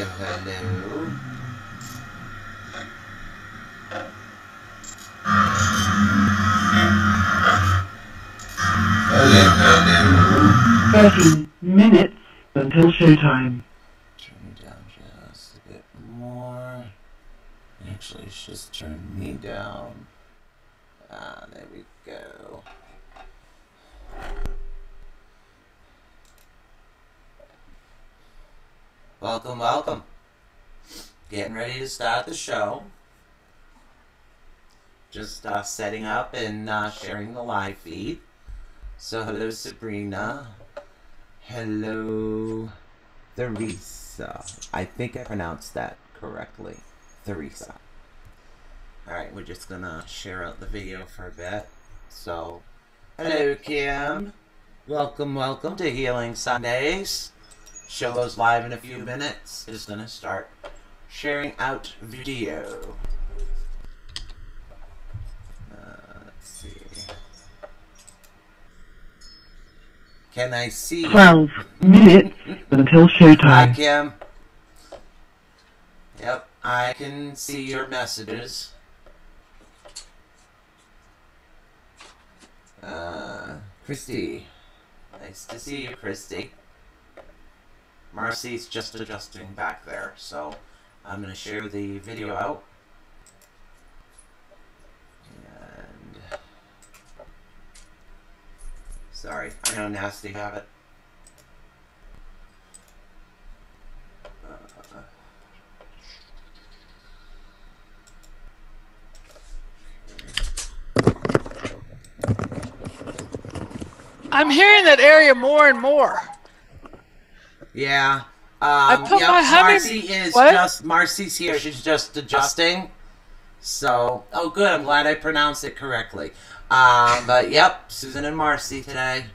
hello. Hello. 30 minutes until showtime. Turn me down just a bit more. Actually, it's just turn me down. Ah, there we go. Welcome, welcome. Getting ready to start the show. Just setting up and sharing the live feed. So hello Sabrina. Hello Theresa. I think I pronounced that correctly. Theresa. Alright, we're just gonna share out the video for a bit. So, hello Kim. Welcome, welcome to Healing Sundays. Show goes live in a few minutes. Just gonna start sharing out video. Let's see. Can I see? 12 minutes until showtime. Hi Kim. Yep, I can see your messages. Christy. Nice to see you, Christy. Marcy's just adjusting back there, so I'm going to share the video out. And sorry, I know nasty habit. I'm hearing that area more and more. Yeah. I put yep, my Marcy is what? just Marcy's here. She's just adjusting. So, oh good, I'm glad I pronounced it correctly. But yep, Susan and Marcy today.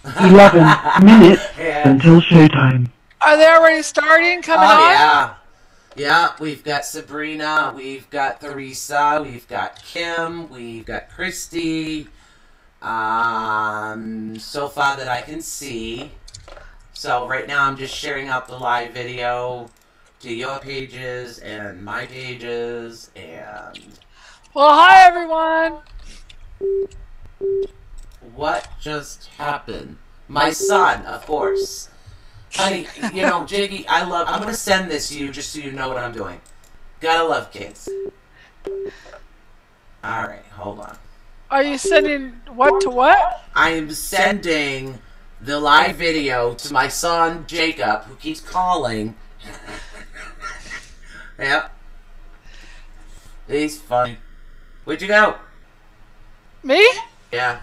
11 minutes until showtime. Are they already starting? Coming on? Yeah. Yeah, we've got Sabrina, we've got Theresa, we've got Kim, we've got Christy. So far that I can see. So right now I'm just sharing out the live video to your pages and my pages and... Well, hi everyone. What just happened? My son, of course. Honey, you know, Jiggy, I'm going to send this to you just so you know what I'm doing. Gotta love kids. Alright, hold on. Are you sending what to what? I am sending the live video to my son, Jacob, who keeps calling. Yep. He's funny. Where'd you go? Me? Yeah.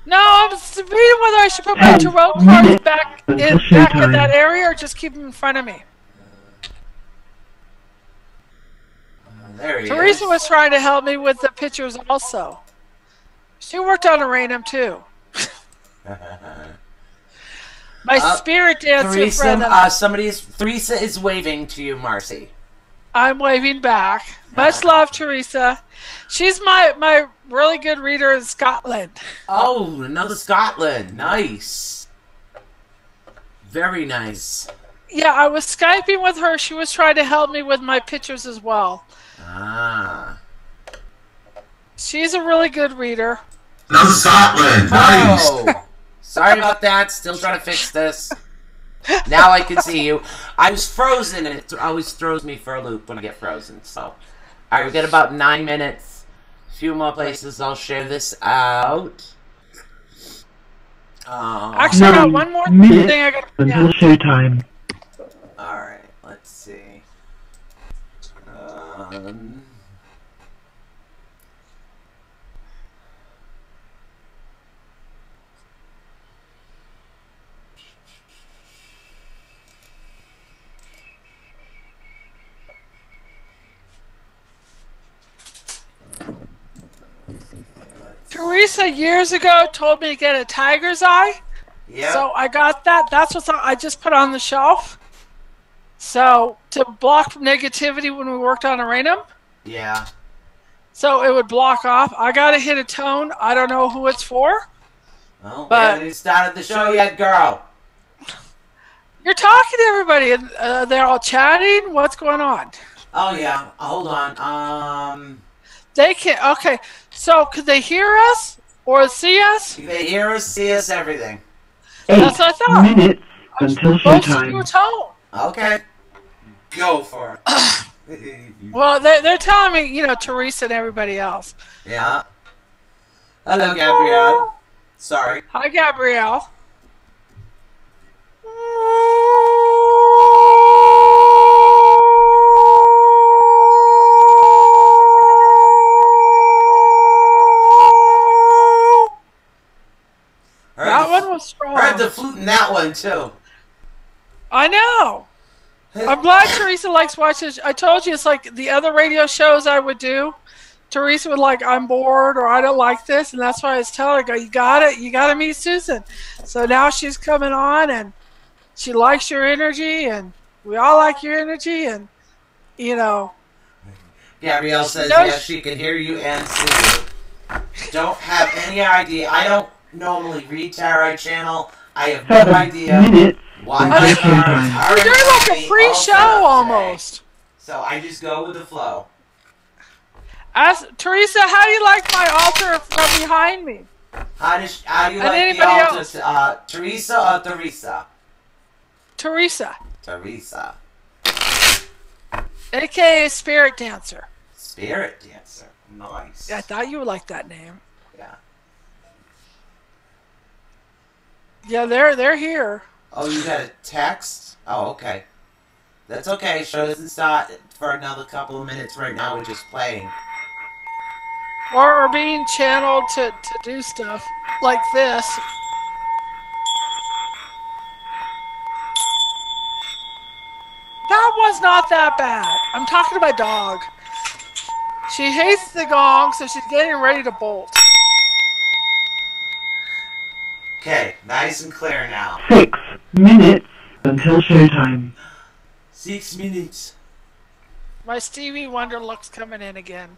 No, I'm debating whether I should put my tarot cards back in that area or just keep them in front of me. There he Teresa is. was trying to help me with the pictures also. She worked on Aranium too. My spirit dancer friend. Teresa is waving to you, Marcy. I'm waving back. Much love, Teresa. She's my really good reader in Scotland. Oh, another Scotland. Nice. Very nice. Yeah, I was Skyping with her. She was trying to help me with my pictures as well. Ah. She's a really good reader. Another Scotland. Nice. Oh. Sorry about that. Still trying to fix this. Now I can see you. I was frozen, and it always throws me for a loop when I get frozen. So, all right, we got about 9 minutes. A few more places. I'll share this out. Actually, I got one more thing I got to put until down. showtime. All right, let's see. Teresa years ago told me to get a tiger's eye. Yeah. So I got that. That's what I just put on the shelf. So to block negativity when we worked on Aranium. Yeah. So it would block off. I got to hit a tone. I don't know who it's for. Well, But- we haven't even started the show yet, girl. You're talking to everybody, and they're all chatting. What's going on? Oh yeah, hold on. They can't. Okay, so could they hear us or see us? They hear us, see us, everything. 8 That's what I thought. minutes until Most of you were showtime. told. Okay, go for it. Well, they're telling me, Teresa and everybody else. Yeah. Hello, Gabrielle. Sorry. Hi, Gabrielle. That one was strong. Heard the flute in that one too. I know. I'm glad Teresa likes watching. I told you it's like the other radio shows I would do. Teresa would like, I'm bored or I don't like this, and that's why I was telling her, you got it. You got to meet Susan. So now she's coming on, and she likes your energy, and we all like your energy, and Gabrielle says yes, she can hear you and see you. Don't have any idea. I don't normally read Tarot Channel. I have no 7 idea minutes why until my showtime. cards are We're doing like a free all set show up almost. today. So I just go with the flow. Ask Teresa, how do you like my altar from behind me? How do you And like the anybody else? altar? Teresa or Teresa? Teresa, Teresa. aka Spirit Dancer. Spirit Dancer. Nice. Yeah, I thought you would like that name. Yeah. Yeah, they're here. Oh, you got a text? Oh, okay. That's okay. Show doesn't start for another couple of minutes right now. We're just playing. Or being channeled to do stuff like this. That was not that bad. I'm talking to my dog. She hates the gong, so she's getting ready to bolt. Okay, nice and clear now. 6 minutes until showtime. 6 minutes. My Stevie Wonder look's coming in again.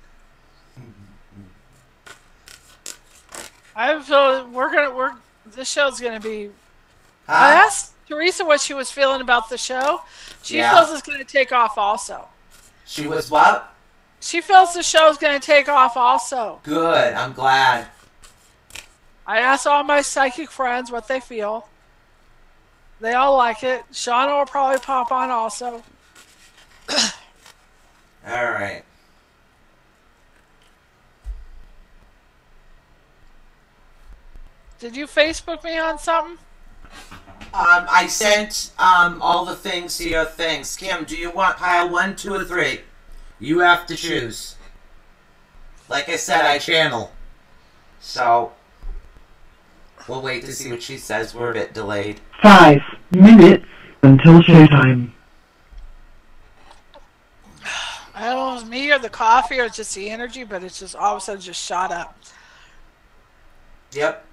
I feel this show's gonna be. I Huh? asked Teresa what she was feeling about the show. She Yeah. feels it's gonna take off also. She was what? She feels the show's gonna take off also. Good. I'm glad. I asked all my psychic friends what they feel. They all like it. Shauna will probably pop on also. All right. Did you Facebook me on something? I sent all the things to your things. Kim, do you want pile 1, 2, or 3? You have to choose. Like I said, I channel. So we'll wait to see what she says. We're a bit delayed. 5 minutes until showtime. I don't know if it was me or the coffee or just the energy, but it's just all of a sudden just shot up. Yep.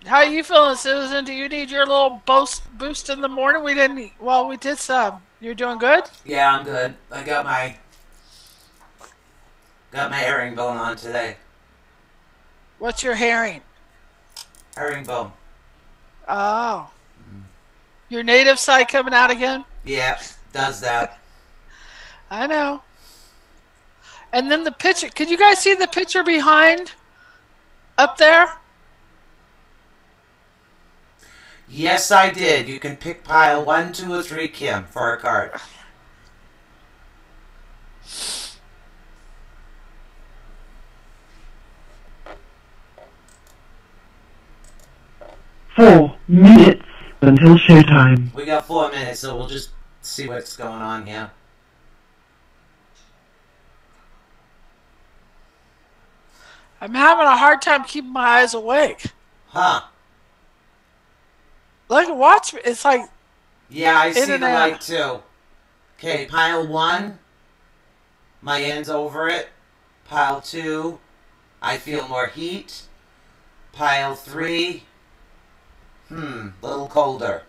How are you feeling, Susan? Do you need your little boost in the morning? We didn't. Well, we did some. You're doing good? Yeah, I'm good. I got my herringbone on today. What's your herring? Herringbone. Oh. Your native side coming out again? Yeah, does that. I know. And then the picture. Could you guys see the picture behind? Up there? Yes, I did. You can pick pile 1, 2, or 3, Kim, for a card. Four minutes until showtime. We got 4 minutes, so we'll just see what's going on here. I'm having a hard time keeping my eyes awake. Huh. Look, watch me. It's like, Yeah, I see the and out. light too. Okay, pile 1. My hand's over it. Pile 2. I feel more heat. Pile 3. Little colder.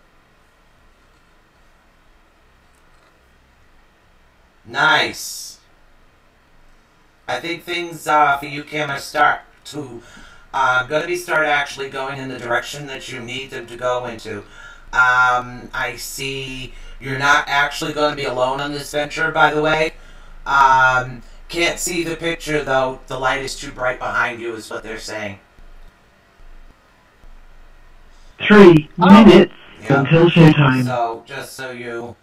Nice. I think things for you, Kim, are going to start actually going in the direction that you need them to go into. I see you're not actually going to be alone on this venture, by the way. Can't see the picture, though. The light is too bright behind you, is what they're saying. 3 minutes until showtime. So, just so you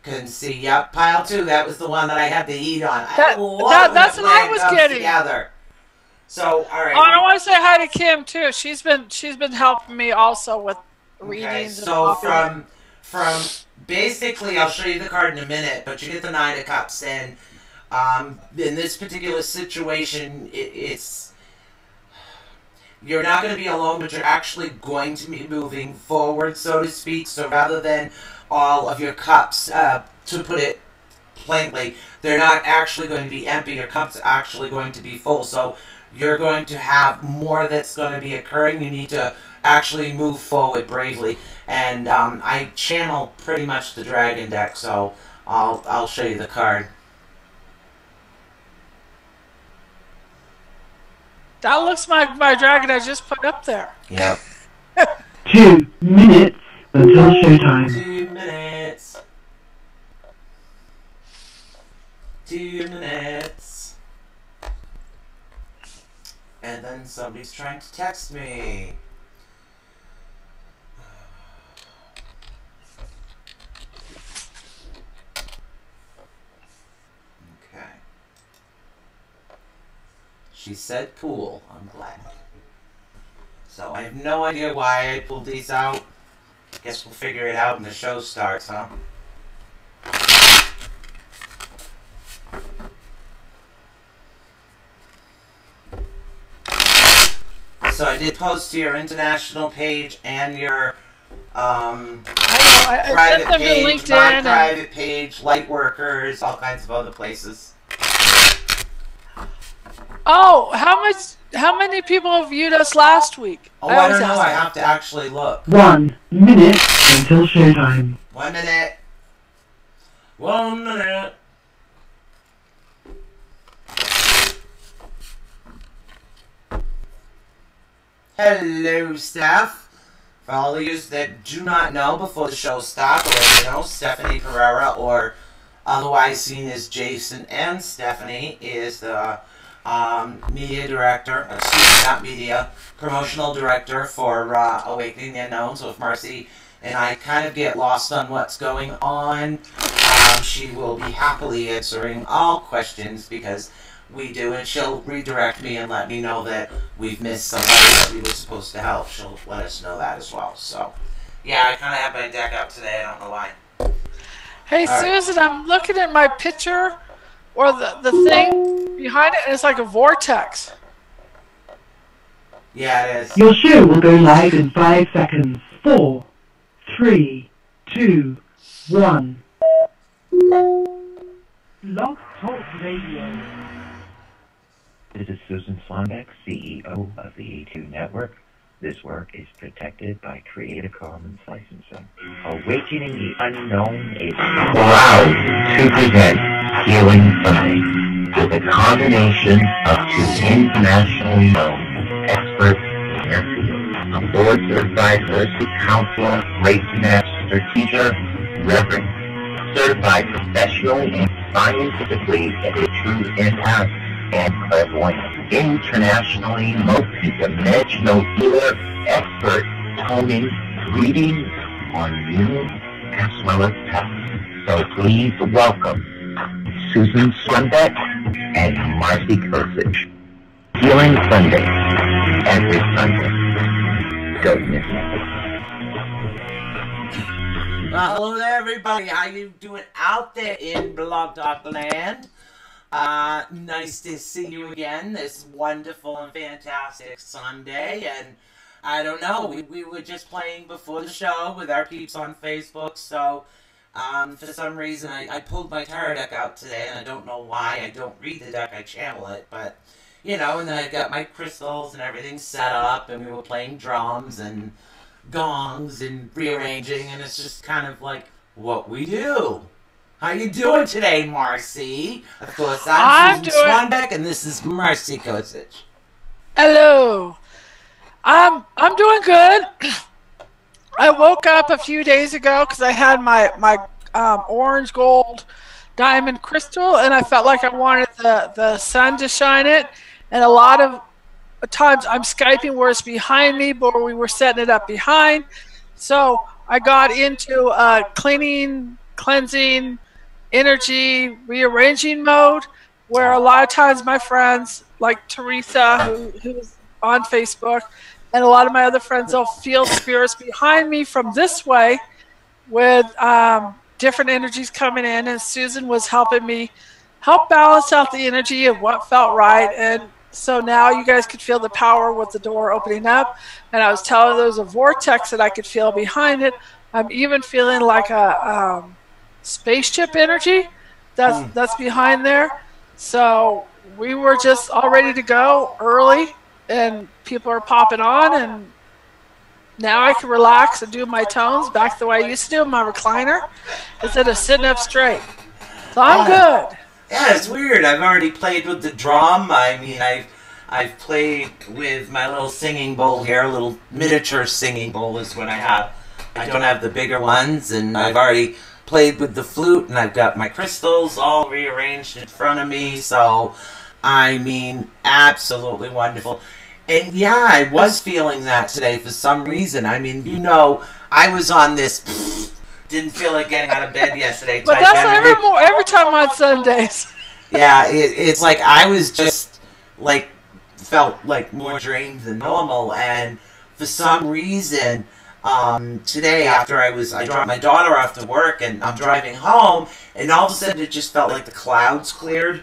can see, yep, pile 2, that was the one that I had the heat on. That's what I was getting. Together. So, all right. Oh, I want to say hi to Kim too. She's been helping me also with readings. Okay, and so from basically, I'll show you the card in a minute, but you get the 9 of Cups, and in this particular situation, it's you're not going to be alone, but you're actually going to be moving forward, so to speak. So rather than all of your cups, to put it plainly, they're not actually going to be empty. Your cups are actually going to be full. So you're going to have more that's going to be occurring. You need to actually move forward bravely. And I channel pretty much the dragon deck, so I'll show you the card. That looks like my dragon I just put up there. Yep. 2 minutes until showtime. 2 minutes. 2 minutes. And then somebody's trying to text me. Okay. She said pool. I'm glad. So I have no idea why I pulled these out. Guess we'll figure it out when the show starts, huh? So I did post to your international page and your private page, my private page, Lightworkers, all kinds of other places. Oh, how many people viewed us last week? Oh, I don't know. I have to actually look. 1 minute until showtime. 1 minute. 1 minute. Hello, Steph. For all of you that do not know before the show starts, or you know, Stephanie Pereira, or otherwise seen as Jason and Stephanie, is the media director, excuse me, not media, promotional director for Awakening the Unknown. So if Marcy and I kind of get lost on what's going on, she will be happily answering all questions because we do, and she'll redirect me and let me know that we've missed somebody that we were supposed to help. She'll let us know that as well. So, yeah, I kind of have my deck out today. I don't know why. Hey, all Susan, right. I'm looking at my picture, or the thing behind it, and it's like a vortex. Yeah, it is. Your show will go live in 5 seconds. 4, 3, 2, 1. Blog Talk Radio. This is Susan Swanbeck, CEO of the A2 Network. This work is protected by Creative Commons licensing. Awakening the Unknown is proud to present Healing Sunday with a combination of 2 internationally known experts in their field. A board-certified holistic counselor, race master teacher, Reverend, certified professionally and scientifically as a true empath and clairvoyant, internationally multi-dimensional healer, expert, toning, reading on you as well as past. So please welcome Susan Swanbeck and Marcy Kosich. Healing Sunday, every Sunday. Don't miss it. Well, hello there, everybody. How you doing out there in Blog Talk Land? Nice to see you again this wonderful and fantastic Sunday. And I don't know, we were just playing before the show with our peeps on Facebook. So for some reason I pulled my tarot deck out today, and I don't know why. I don't read the deck, I channel it. But, you know, and then I got my crystals and everything set up, and we were playing drums and gongs and rearranging, and it's just kind of like what we do. How you doing today, Marcy? Of course, I'm Susan Swanbeck, and this is Marcy Kosich. Hello. I'm doing good. I woke up a few days ago because I had my orange gold diamond crystal, and I felt like I wanted the sun to shine it. And a lot of times I'm Skyping where it's behind me, but we were setting it up behind. So I got into cleaning, cleansing, energy rearranging mode, where a lot of times my friends like Teresa, who's on Facebook, and a lot of my other friends, they'll feel spirits behind me from this way with different energies coming in, and Susan was helping me help balance out the energy of what felt right. And so now you guys could feel the power with the door opening up, and I was telling there was a vortex that I could feel behind it. I'm even feeling like a spaceship energy that's behind there. So we were just all ready to go early, and people are popping on, and now I can relax and do my tones back the way I used to do in my recliner instead of sitting up straight. So I'm good. Yeah, it's weird. I've already played with the drum. I mean, I've played with my little singing bowl here. A little miniature singing bowl is what I have. I don't have the bigger ones, and I've already played with the flute, and I've got my crystals all rearranged in front of me. So, I mean, absolutely wonderful. And yeah, I was feeling that today for some reason. I mean, you know, I was on this didn't feel like getting out of bed yesterday. But that's every time on Sundays. Yeah, it's like I was just like felt like more drained than normal, and for some reason today after I dropped my daughter off to work and I'm driving home, and all of a sudden it just felt like the clouds cleared.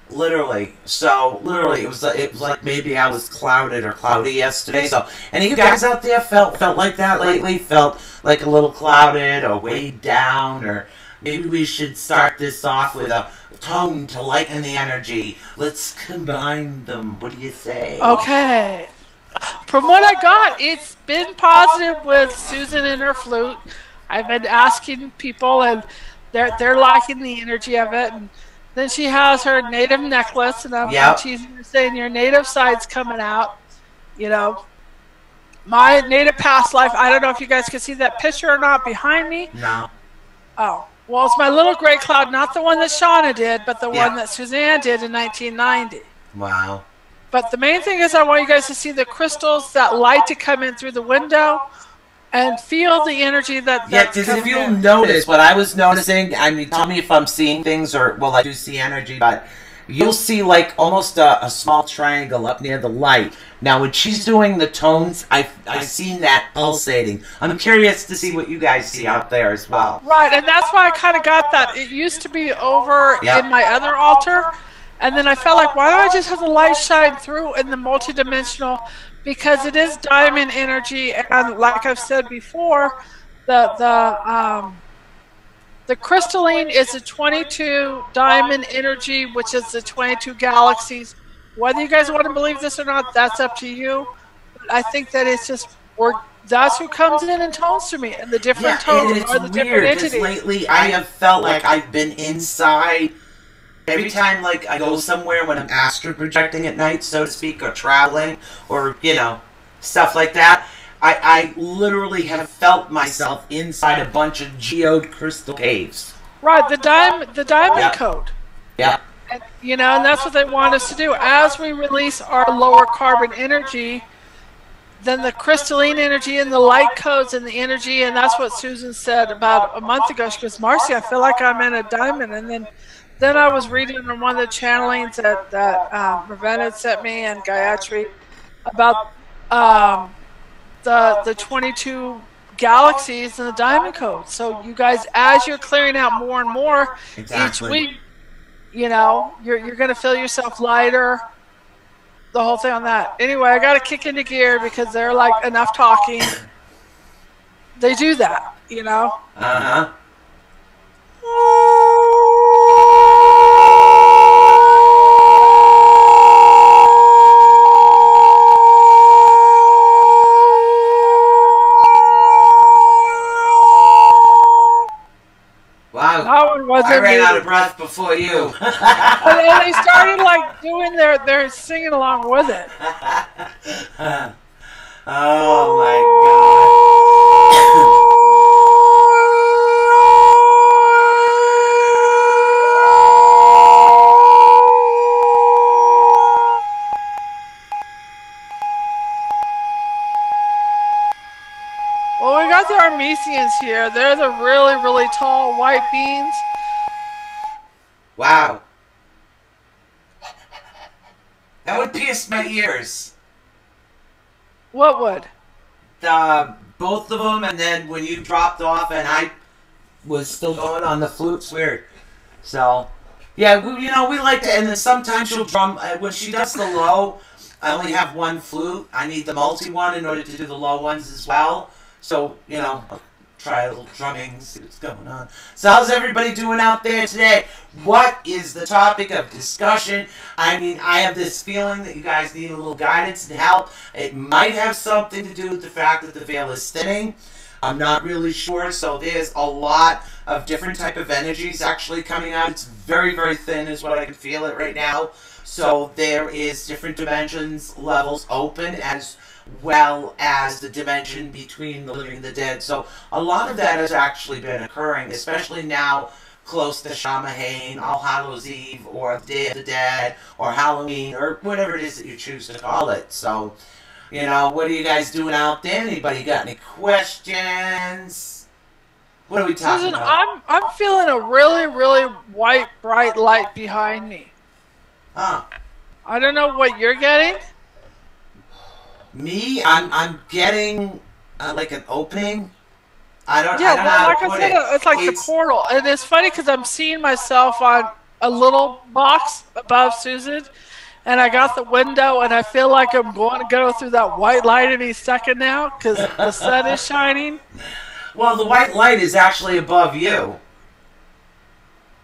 Literally. So, literally, it was like maybe I was clouded or cloudy yesterday. So, any of you guys out there felt like that lately? Felt like a little clouded or weighed down? Or maybe we should start this off with a tone to lighten the energy. Let's combine them. What do you say? Okay. From what I got, it's been positive with Susan and her flute. I've been asking people, and they're liking the energy of it. And then she has her native necklace, and I'm teasing her saying your native side's coming out. You know, my native past life, I don't know if you guys can see that picture or not behind me. No. Oh, well, it's my little gray cloud, not the one that Shauna did, but the one that Suzanne did in 1990. Wow. But the main thing is I want you guys to see the crystals, that light to come in through the window, and feel the energy that's because if you'll notice, what I was noticing, I mean, tell me if I'm seeing things, or, well, I do see energy, but you'll see, like, almost a small triangle up near the light. Now, when she's doing the tones, I've seen that pulsating. I'm curious to see what you guys see out there as well. Right, and that's why I kind of got that. It used to be over in my other altar, and then I felt like, why don't I just have the light shine through in the multidimensional? Because it is diamond energy, and like I've said before, the crystalline is a 22 diamond energy, which is the 22 galaxies. Whether you guys want to believe this or not, that's up to you. But I think that it's just that's who comes in and tones to me, and the different tones are the different entities. Lately, I have felt like I've been inside. Every time, like, I go somewhere when I'm astral projecting at night, so to speak, or traveling, or, you know, stuff like that, I literally have felt myself inside a bunch of geode crystal caves. Right, the diamond code. Yeah. And, you know, and that's what they want us to do. As we release our lower carbon energy, then the crystalline energy and the light codes and the energy, and that's what Susan said about a month ago. She goes, Marcy, I feel like I'm in a diamond, and then I was reading on one of the channelings that Ravenna sent me and Gayatri about the 22 galaxies and the diamond code. So you guys, as you're clearing out more and more each week, you know, you're going to feel yourself lighter. The whole thing on that. Anyway, I got to kick into gear because they're like, enough talking. They do that, you know. Uh-huh. Wow. That one wasn't I ran out of breath before you. And they started like doing their singing along with it. Oh my god. Well, we got the Armesians here. They're the really, really tall white beans. Wow. That would pierce my ears. What would? Both of them, and then when you dropped off and I was still going on the flute's weird. So, yeah, we like to, and then sometimes she'll drum, when she does the low, I only have one flute. I need the multi one in order to do the low ones as well. So, I'll try a little drumming, see what's going on. So how's everybody doing out there today? What is the topic of discussion? I mean, I have this feeling that you guys need a little guidance and help. It might have something to do with the fact that the veil is thinning. I'm not really sure. So there's a lot of different type of energies actually coming out. It's very, very thin is what I can feel it right now. So there is different dimensions, levels open as well as the dimension between the living and the dead. So a lot of that has actually been occurring, especially now close to Samhain, All Hallows Eve, or Day of the Dead, or Halloween, or whatever it is that you choose to call it. So, what are you guys doing out there? Anybody got any questions? What are we talking Susan, about? I'm feeling a really, really white, bright light behind me. Huh. I don't know what you're getting. Me, I'm getting like an opening. I don't know Well, how like to I put said, it. it's like the portal. And it's funny because I'm seeing myself on a little box above Susan. And I got the window, and I feel like I'm going to go through that white light any second now because the sun is shining. Well, the white light is actually above you.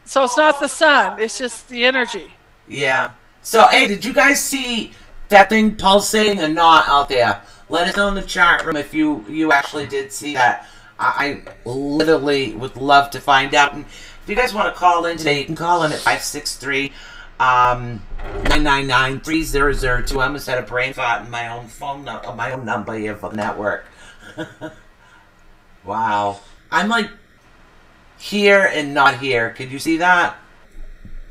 So it's not the sun. It's just the energy. Yeah. So, hey, did you guys see that thing pulsating or not out there? Let us know in the chat room if you actually did see that. I literally would love to find out. And if you guys want to call in today, you can call in at 563-999-3002. I almost had a brain fart in my own phone number, my own number here for the network. Wow. I'm like here and not here. Could you see that?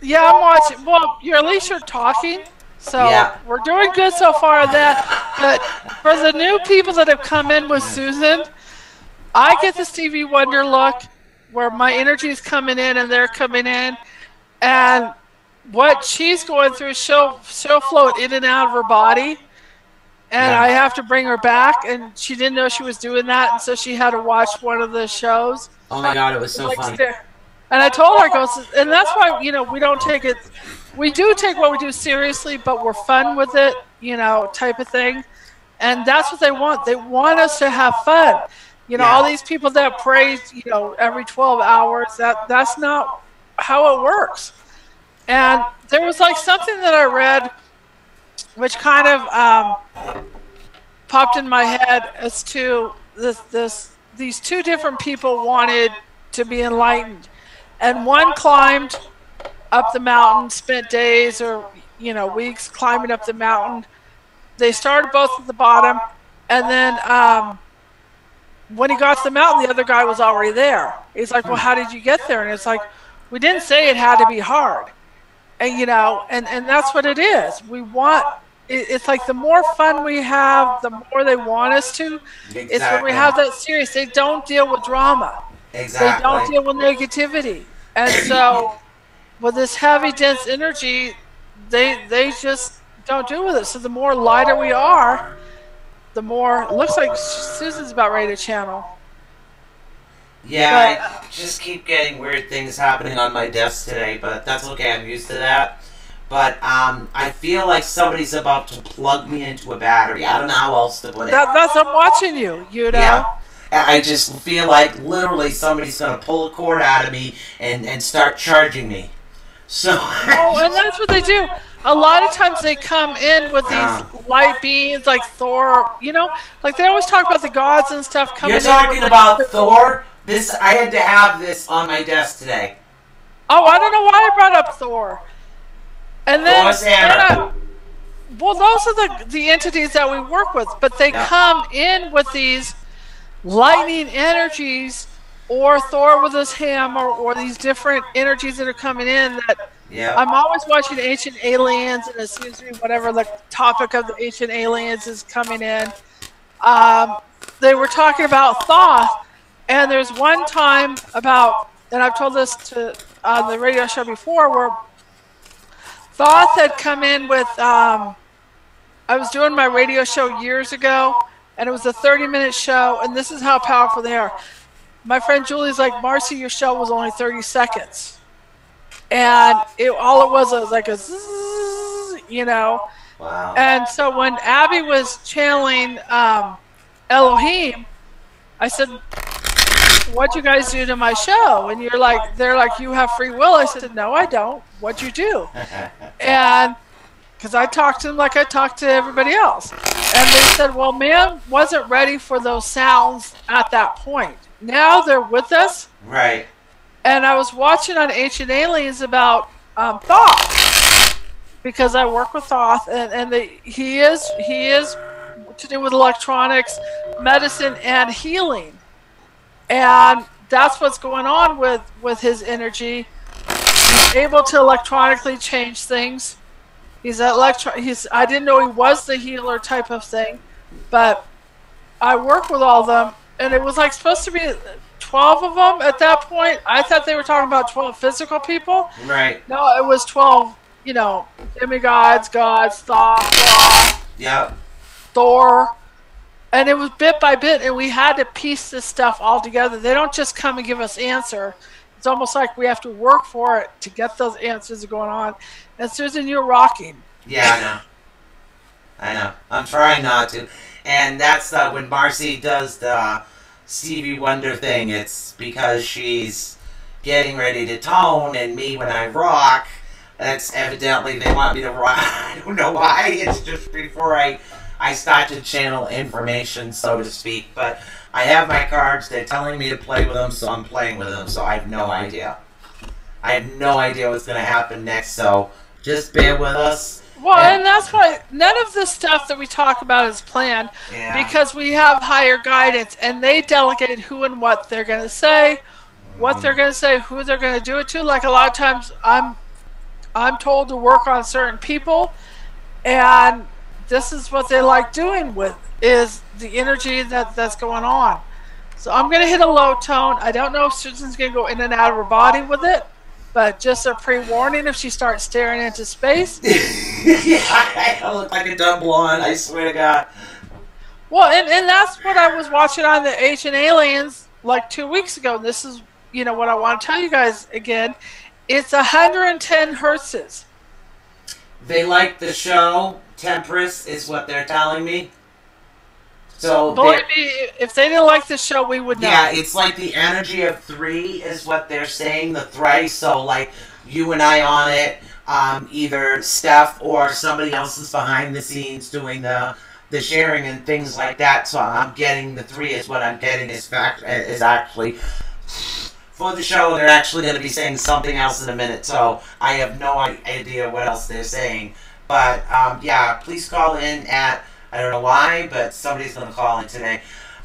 Yeah, I'm watching. Well, at least you're talking. So Yeah. we're doing good so far on that. But for the new people that have come in with Susan, I get the Stevie Wonder look where my energy is coming in and they're coming in. And what she's going through, she'll float in and out of her body. And Yeah. I have to bring her back. And she didn't know she was doing that. And so she had to watch one of the shows. Oh my god, it was so funny. And I told her, I goes, and that's why, we don't take it. We do take what we do seriously, but we're fun with it, type of thing. And that's what they want. They want us to have fun. All these people that pray, every 12 hours, that's not how it works. And there was like something that I read, which kind of popped in my head as to these two different people wanted to be enlightened. And one climbed up the mountain, spent days or weeks climbing up the mountain. They started both at the bottom, and then when he got to the mountain, the other guy was already there. He's like, "Well, how did you get there?" And it's like, "We didn't say it had to be hard," and and that's what it is. We want. It's like the more fun we have, the more they want us to. Exactly. It's when we have that serious. They don't deal with drama. Exactly. They don't deal with negativity. And so with this heavy, dense energy, they just don't deal with it. So the more lighter we are, the more... It looks like Susan's about ready to channel. Yeah, I just keep getting weird things happening on my desk today, but that's okay. I'm used to that. But I feel like somebody's about to plug me into a battery. I don't know how else to put it. That's I'm watching you, Yeah. I just feel like literally somebody's going to pull a cord out of me and start charging me. So. Oh, and that's what they do. A lot of times they come in with these light beams like Thor, like they always talk about the gods and stuff coming in. You're talking about Thor? I had to have this on my desk today. Oh, I don't know why I brought up Thor. And then Well, those are the entities that we work with, but they come in with these lightning energies, or Thor with his hammer, or these different energies that are coming in. That I'm always watching Ancient Aliens, and it seems to be whatever the topic of the Ancient Aliens is coming in. They were talking about Thoth, and there's one time about, and I've told this to on the radio show before, where Thoth had come in with. I was doing my radio show years ago, and it was a 30-minute show, and this is how powerful they are. My friend Julie's like, Marcy, your show was only 30 seconds. And all it was like a zzz, you know. Wow. And so when Abby was channeling Elohim, I said, what'd you guys do to my show? And they're like, you have free will. I said, no, I don't. What'd you do? And because I talked to them like I talked to everybody else. And they said, well, man wasn't ready for those sounds at that point. Now they're with us. Right. And I was watching on Ancient Aliens about Thoth, because I work with Thoth, and he is to do with electronics, medicine, and healing. And that's what's going on with his energy. He's able to electronically change things. I didn't know he was the healer type of thing, but I work with all of them, and it was like supposed to be 12 of them at that point. I thought they were talking about 12 physical people. Right. No, it was 12, demigods, gods, Thoth, Thor, and it was bit by bit, and we had to piece this stuff all together. They don't just come and give us answer. It's almost like we have to work for it to get those answers going on. And Susan, you're rocking. Yeah, I know. I'm trying not to. And that's when Marcy does the Stevie Wonder thing. It's because she's getting ready to tone, and me when I rock, that's evidently they want me to rock. I don't know why. It's just before I start to channel information, so to speak. But I have my cards. They're telling me to play with them, so I'm playing with them. So I have no idea. I have no idea what's going to happen next, so just bear with us. Well, and that's why none of the stuff that we talk about is planned, because we have higher guidance, and they delegate who and what they're going to say, what they're going to say, who they're going to do it to. Like a lot of times I'm told to work on certain people, and this is what they like doing with is the energy that's going on. So I'm going to hit a low tone. I don't know if Susan's going to go in and out of her body with it, but just a pre-warning if she starts staring into space. I look like a dumb blonde, I swear to God. Well, and that's what I was watching on the Ancient Aliens like 2 weeks ago. This is, what I want to tell you guys again. It's 110 hertzes. They like the show. Temperance is what they're telling me. So believe me, if they didn't like the show, we would know. Yeah, it's like the energy of 3 is what they're saying, the thrice. So like you and I on it, either Steph or somebody else is behind the scenes doing the sharing and things like that. So I'm getting the 3 is what I'm getting is actually for the show. They're actually going to be saying something else in a minute. So I have no idea what else they're saying. But yeah, please call in at, I don't know why, but somebody's going to call in today.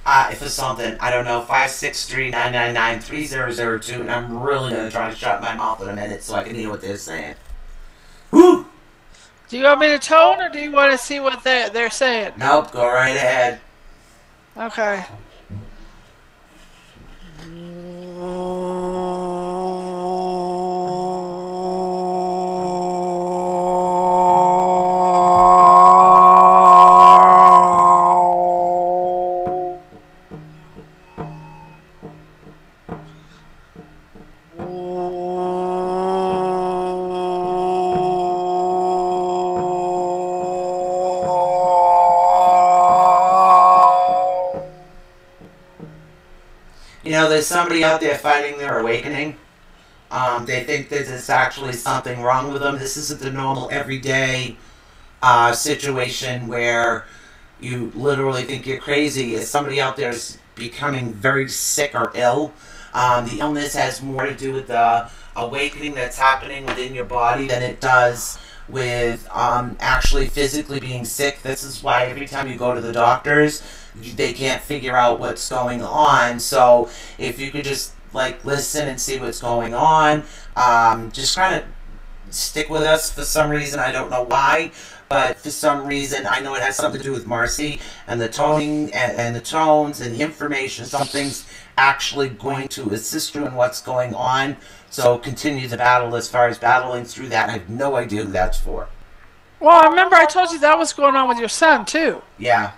If it's something, I don't know, 563-999-3002, and I'm really going to try to shut my mouth in a minute so I can hear what they're saying. Woo! Do you want me to tone, or do you want to see what they're saying? Nope, go right ahead. Okay. There's somebody out there fighting their awakening. They think that there's actually something wrong with them. This isn't the normal everyday situation where you literally think you're crazy. If somebody out there is becoming very sick or ill, the illness has more to do with the awakening that's happening within your body than it does with actually physically being sick. This is why every time you go to the doctors, they can't figure out what's going on. So if you could just like listen and see what's going on, just kind of stick with us for some reason. I don't know why, but for some reason I know it has something to do with Marcy and the toning and the tones and the information. Something's actually going to assist you in what's going on. So continue the battle as far as battling through that. I have no idea who that's for. Well, I remember I told you that was going on with your son too. Yeah.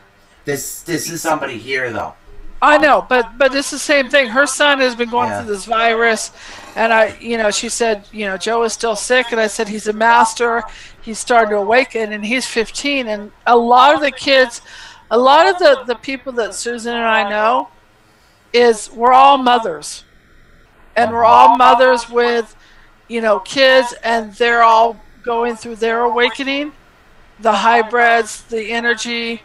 This is somebody here though. I know, but it's the same thing. Her son has been going through this virus, and she said, Joe is still sick, and I said he's a master. He's starting to awaken, and he's 15. And a lot of the kids, a lot of the people that Susan and I know, we're all mothers, and we're all mothers with, kids, and they're all going through their awakening, the hybrids, the energy.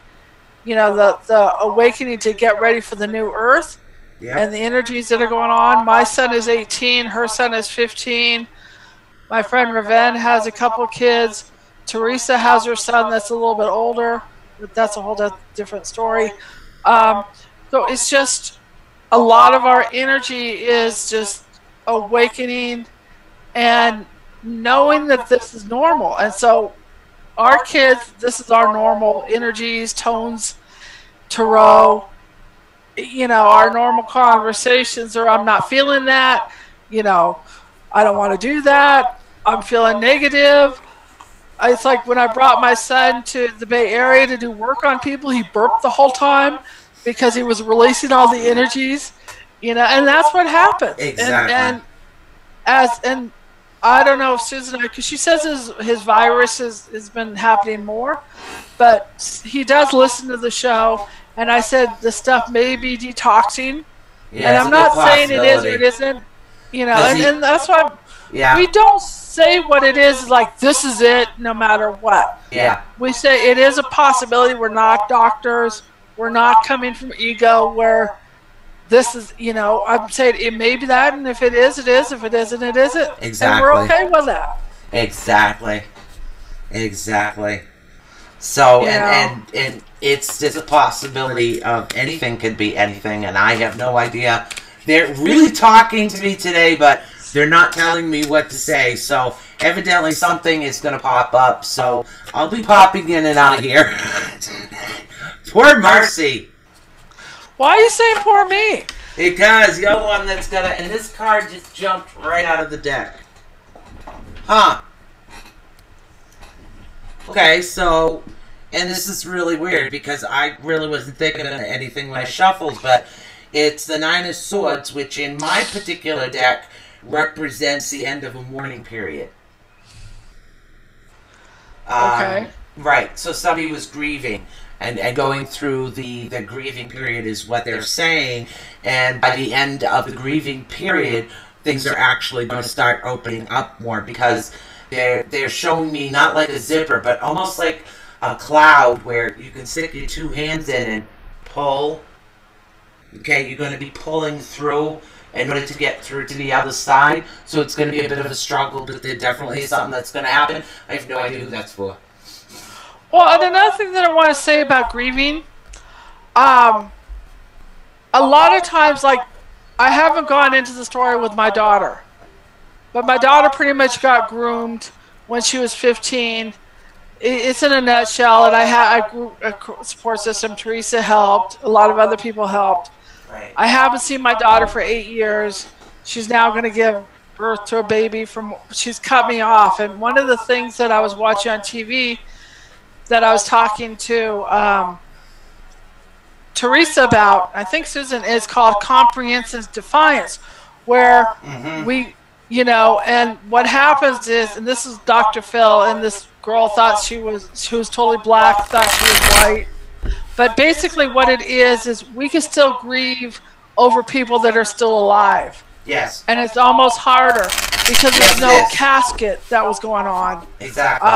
The awakening to get ready for the new earth and the energies that are going on. My son is 18. Her son is 15. My friend Raven has a couple kids. Teresa has her son that's a little bit older, but that's a whole different story. So it's just a lot of our energy is just awakening and knowing that this is normal. And so our kids, this is our normal energies, tones, tarot, our normal conversations, or I'm not feeling that, I don't want to do that, I'm feeling negative. It's like when I brought my son to the Bay Area to do work on people, he burped the whole time because he was releasing all the energies, and that's what happens. Exactly. And I don't know if Susan, because she says his virus has been happening more, but he does listen to the show, and I said the stuff may be detoxing, and I'm not saying it is or it isn't, and that's why we don't say what it is, like this is it no matter what. Yeah. We say it is a possibility. We're not doctors. We're not coming from ego where this is, I'm saying it may be that, and if it is, it is. If it isn't, it isn't. Exactly. And we're okay with that. Exactly. So, and it's just a possibility of anything could be anything, and I have no idea. They're really talking to me today, but they're not telling me what to say, so evidently something is going to pop up, so I'll be popping in and out of here. Poor Marcy. Why are you saying poor me? Because you're the one that's gonna... And this card just jumped right out of the deck. Huh. Okay, so... And this is really weird because I really wasn't thinking of anything when I shuffled, but it's the Nine of Swords, which in my particular deck represents the end of a mourning period. Okay. Right, so somebody was grieving. And going through the grieving period is what they're saying. And by the end of the grieving period, things are actually going to start opening up more because they're showing me not like a zipper, but almost like a cloud where you can stick your two hands in and pull. Okay, you're going to be pulling through in order to get through to the other side. So it's going to be a bit of a struggle, but there definitely is something that's going to happen. I have no idea who that's for. Well, and another thing that I want to say about grieving, a lot of times, like, I haven't gone into the story with my daughter, but my daughter pretty much got groomed when she was 15. It's in a nutshell, and I grew a support system. Teresa helped. A lot of other people helped. Right. I haven't seen my daughter for 8 years. She's now going to give birth to a baby. She's cut me off, and one of the things that I was watching on TV that I was talking to Teresa about, I think Susan, is called Comprehensive Defiance, where we, and what happens is, and this is Dr. Phil, and this girl thought she was totally black, thought she was white, but basically what it is we can still grieve over people that are still alive. Yes. And it's almost harder because there's no casket that was going on. Exactly.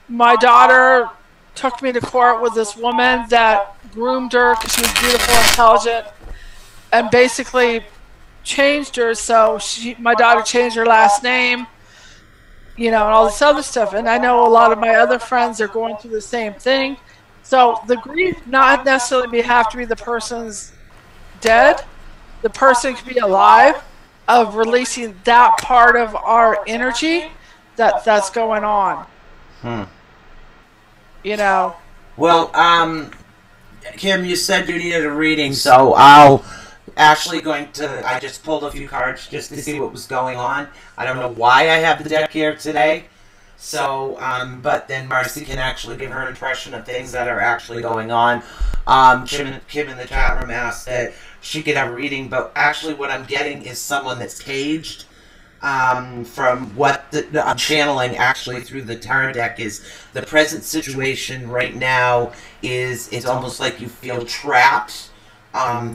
My daughter took me to court with this woman that groomed her because she was beautiful, intelligent, and basically changed her. So my daughter changed her last name, you know, and all this other stuff. And I know a lot of my other friends are going through the same thing. So the grief not necessarily have to be the person's dead. The person could be alive, of releasing that part of our energy that's going on. You know. Well, Kim, you said you needed a reading, so I'll actually I just pulled a few cards just to see what was going on. I don't know why I have the deck here today. So, but then Marcy can actually give her impression of things that are actually going on. Kim in the chat room asked that she could have a reading, but actually what I'm getting is someone that's caged. From what I'm channeling actually through the tarot deck is the present situation right now is it's almost like you feel trapped.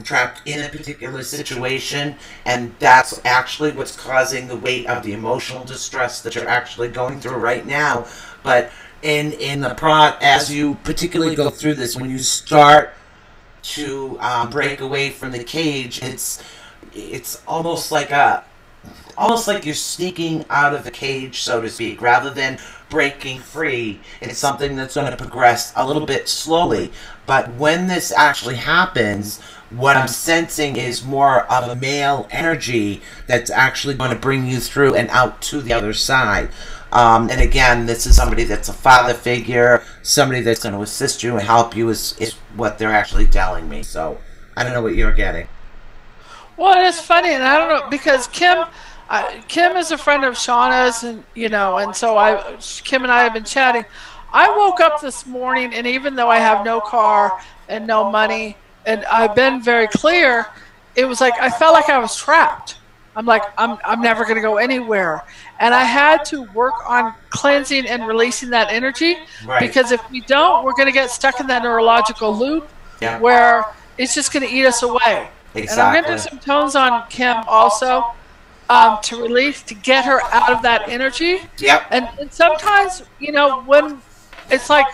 Trapped in a particular situation, and that's actually what's causing the weight of the emotional distress that you're actually going through right now. But in the as you particularly go through this, when you start to break away from the cage, it's almost like you're sneaking out of the cage, so to speak, rather than breaking free. It's something that's going to progress a little bit slowly. But when this actually happens, what I'm sensing is more of a male energy that's actually going to bring you through and out to the other side. And again, this is somebody that's a father figure, somebody that's going to assist you and help you is what they're actually telling me. So I don't know what you're getting. Well, it's funny, and I don't know, because Kim is a friend of Shauna's, and you know, and so Kim and I have been chatting. I woke up this morning, and even though I have no car and no money, and I've been very clear, it was like I felt like I was trapped. I'm like, I'm never going to go anywhere, and I had to work on cleansing and releasing that energy, because if we don't, we're going to get stuck in that neurological loop where it's just going to eat us away. Exactly. And I'm going to do some tones on Kim also. To release, to get her out of that energy. Yep. And sometimes, you know, when it's like,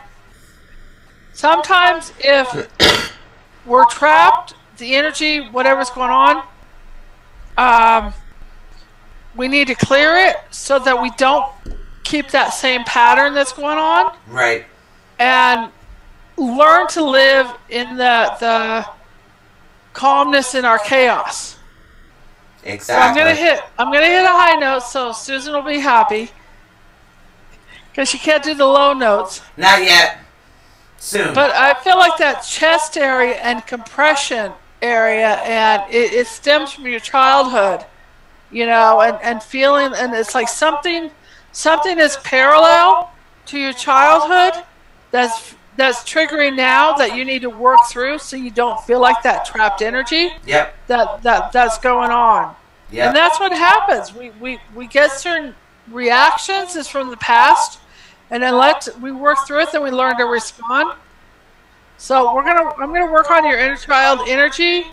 sometimes if we're trapped, the energy, whatever's going on, we need to clear it so that we don't keep that same pattern that's going on. Right. And learn to live in the calmness in our chaos. Exactly. So I'm gonna hit a high note, so Susan will be happy, because she can't do the low notes. Not yet. Soon. But I feel like that chest area and compression area, and it stems from your childhood, you know, and feeling, and it's like something is parallel to your childhood that's triggering now that you need to work through, so you don't feel like that trapped energy. Yep. That's going on. Yep. And that's what happens. We get certain reactions is from the past, and then we work through it, then we learn to respond. So I'm gonna work on your inner child energy.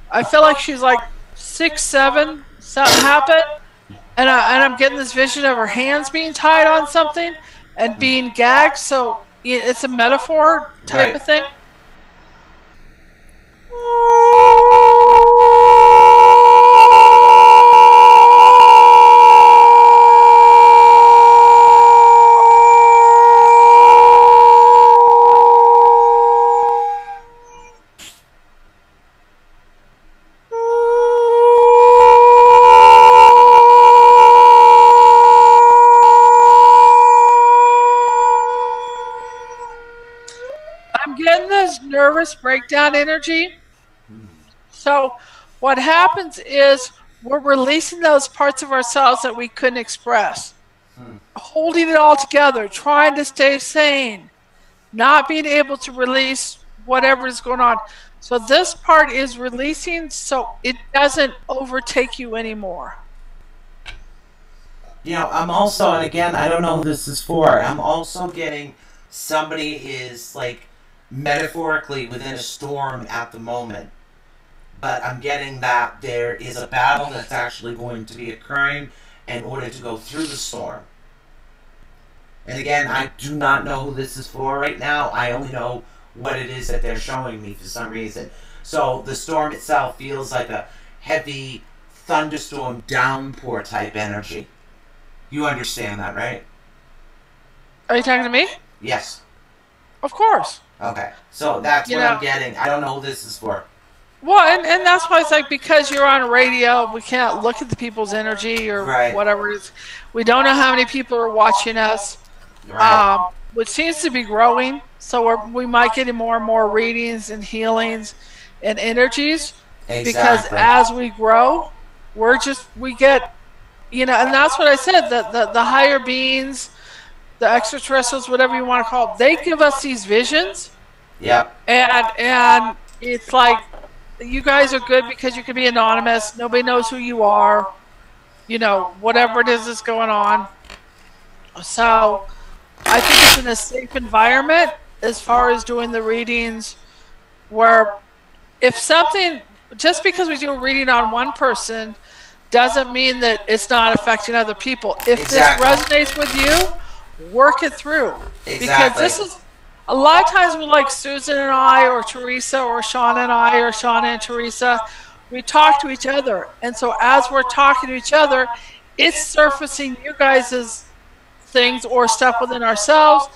I feel like she's like 6, 7, something happened, and I'm getting this vision of her hands being tied on something and being gagged. So it's a metaphor type of thing. Nervous breakdown energy. So what happens is we're releasing those parts of ourselves that we couldn't express, holding it all together, trying to stay sane, not being able to release whatever is going on. So this part is releasing so it doesn't overtake you anymore. You know, I'm also, and again, I don't know who this is for, I'm also getting somebody is like metaphorically within a storm at the moment, but I'm getting that there is a battle that's actually going to be occurring in order to go through the storm. And again, I do not know who this is for right now. I only know what it is that they're showing me for some reason. So the storm itself feels like a heavy thunderstorm downpour type energy. You understand that, right? Are you talking to me? Yes. Of course. Okay. So that's what I'm getting. I don't know who this is for. Well, and that's why it's like, because you're on radio, we can't look at the people's energy or whatever it is. We don't know how many people are watching us, which seems to be growing. So we might get more and more readings and healings and energies. Because as we grow, we get, and that's what I said, the higher beings, the extraterrestrials, whatever you want to call it, they give us these visions. Yep. And it's like, you guys are good because you can be anonymous. Nobody knows who you are. Whatever it is that's going on. So I think it's in a safe environment as far as doing the readings, where if something, just because we do a reading on one person doesn't mean that it's not affecting other people. If this resonates with you, work it through. Because this is, a lot of times with like Susan and I, or Teresa, or Shauna and I, or Shauna and Teresa, we talk to each other. And so as we're talking to each other, it's surfacing you guys' things or stuff within ourselves.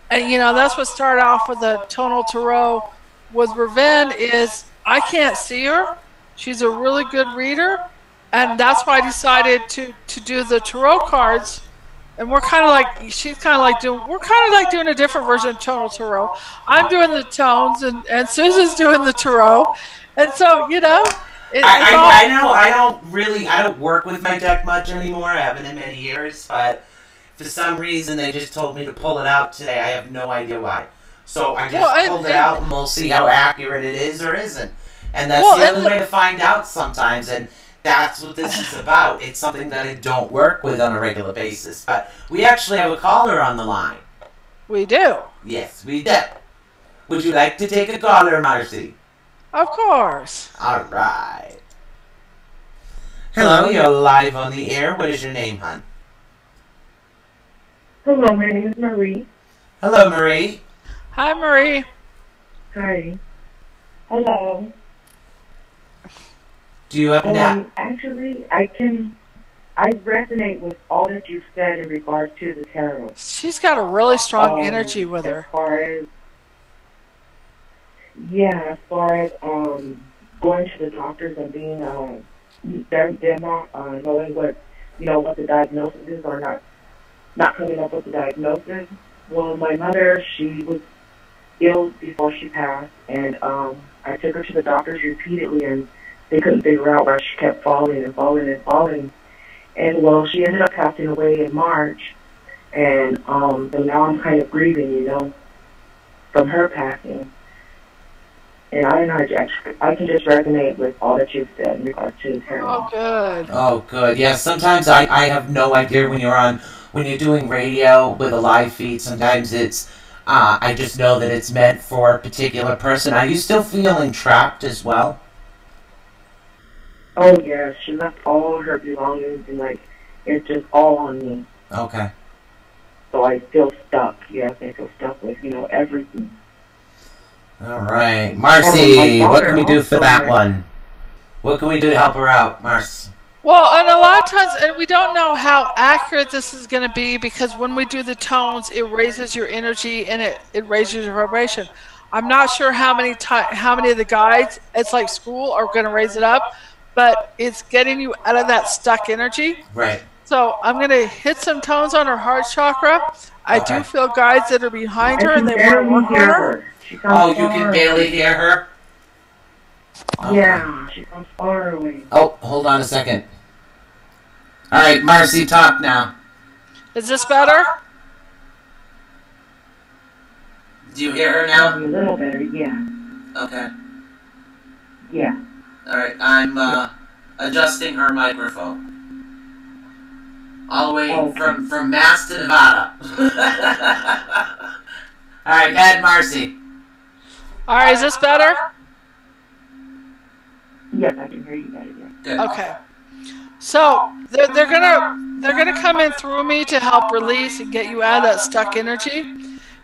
And that's what started off with the tonal tarot with Raven, is I can't see her. She's a really good reader. And that's why I decided to do the tarot cards. And we're kind of like, she's kind of like doing a different version of tonal tarot. I'm doing the tones, and Susan's doing the tarot. And so, I don't work with my deck much anymore. I haven't in many years, but for some reason they just told me to pull it out today. I have no idea why. So I just pulled it out, and we'll see how accurate it is or isn't. And that's the only way to find out sometimes. And that's what this is about. It's something that I don't work with on a regular basis. But we actually have a caller on the line. We do. Yes, we do. Would you like to take a caller, Marcy? Of course. All right. Hello, you're live on the air. What is your name, hon? Hello, my name is Marie. Hello, Marie. Hi, Marie. Hi. Hello. Do you have actually, I resonate with all that you've said in regards to the tarot. She's got a really strong energy with her. As far as going to the doctors and being they're not knowing what the diagnosis is, or not coming up with the diagnosis. Well, my mother, she was ill before she passed, and I took her to the doctors repeatedly, and they couldn't figure out why she kept falling and falling and falling. And, well, she ended up passing away in March. And so now I'm kind of grieving, from her passing. And I don't know, I can just resonate with all that you've said in regards to the tarot. Oh, good. Oh, good. Yeah, sometimes I have no idea when you're doing radio with a live feed. Sometimes it's, I just know that it's meant for a particular person. Are you still feeling trapped as well? Oh, yeah, she left all her belongings, and, it's just all on me. Okay. So I feel stuck. Yes, I feel stuck with, everything. All right. Marcy, what can we do for that one? What can we do to help her out, Marcy? Well, and a lot of times, and we don't know how accurate this is going to be, because when we do the tones, it raises your energy and it raises your vibration. I'm not sure how many of the guides, it's like school, are going to raise it up. But it's getting you out of that stuck energy. Right. So I'm going to hit some tones on her heart chakra. I do feel guides that are behind her, and they want to work on her. Oh, you can barely hear her? Okay. Yeah, she comes far away. Oh, hold on a second. All right, Marcy, talk now. Is this better? Do you hear her now? A little better, yeah. Okay. Yeah. All right, I'm adjusting her microphone. All the way from Mass to Nevada. All right, add Marcy. All right, is this better? Yes, I can hear you better. Yeah. Good. Okay. So they're gonna come in through me to help release and get you out of that stuck energy.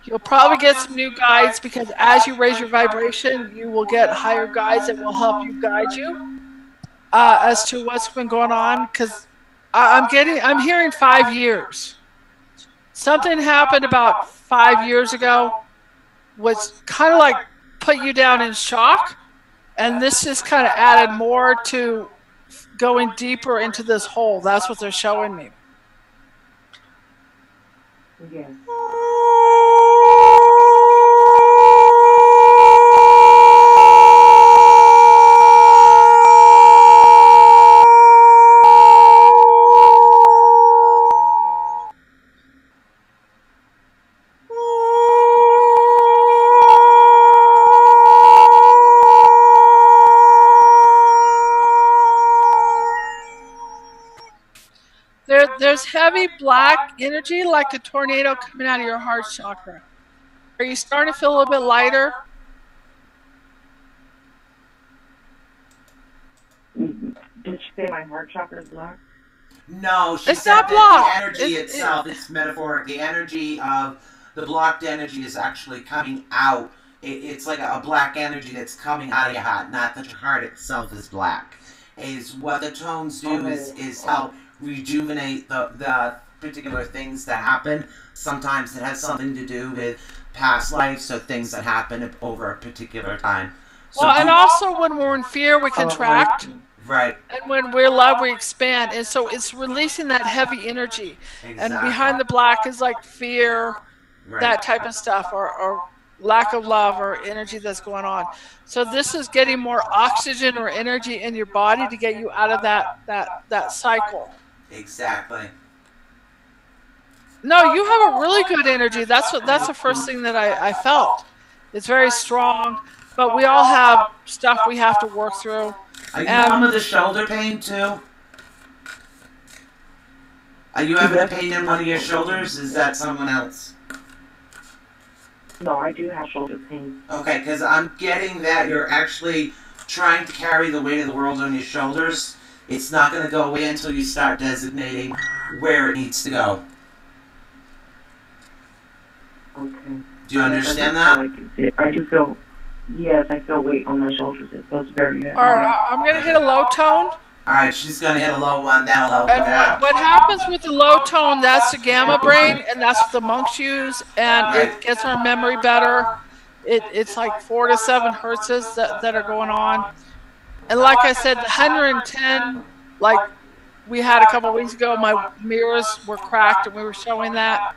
You'll probably get some new guides, because as you raise your vibration, you will get higher guides that will help you guide you as to what's been going on. Because I'm hearing 5 years. Something happened about 5 years ago, which kind of like put you down in shock, and this just kind of added more to going deeper into this hole. That's what they're showing me. Yes. There's heavy black energy like a tornado coming out of your heart chakra. Are you starting to feel a little bit lighter? Did you say my heart chakra is blocked? No, she It's said not that blocked. the energy itself, it's metaphoric. The energy of the blocked energy is actually coming out. It's like a black energy that's coming out of your heart, not that your heart itself is black. Is what the tones do is help rejuvenate the particular things that happen. Sometimes it has something to do with past lives, so things that happen over a particular time. So Well, and also when we're in fear, we contract. right. And when we're love, we expand. And so it's releasing that heavy energy. Exactly. And behind the black is like fear, Right. that type of stuff, or lack of love or energy that's going on. So this is getting more oxygen or energy in your body to get you out of that cycle. Exactly. No, you have a really good energy. That's the first thing that I felt. It's very strong, but we all have stuff we have to work through. Are you having with the shoulder pain too? Are you having a pain in one of your shoulders? Is that someone else? No, I do have shoulder pain. Okay, because I'm getting that you're actually trying to carry the weight of the world on your shoulders. It's not going to go away until you start designating where it needs to go. Okay. Do you understand that? I do feel, yes, I feel weight on my shoulders. It feels very heavy. All right, I'm going to hit a low tone. Alright, she's going to hit a low one, then a low And what happens with the low tone, that's the gamma brain, and that's what the monks use, and it gets our memory better. It's like 4 to 7 hertzes that are going on. And like I said, the 110, like we had a couple weeks ago, my mirrors were cracked and we were showing that.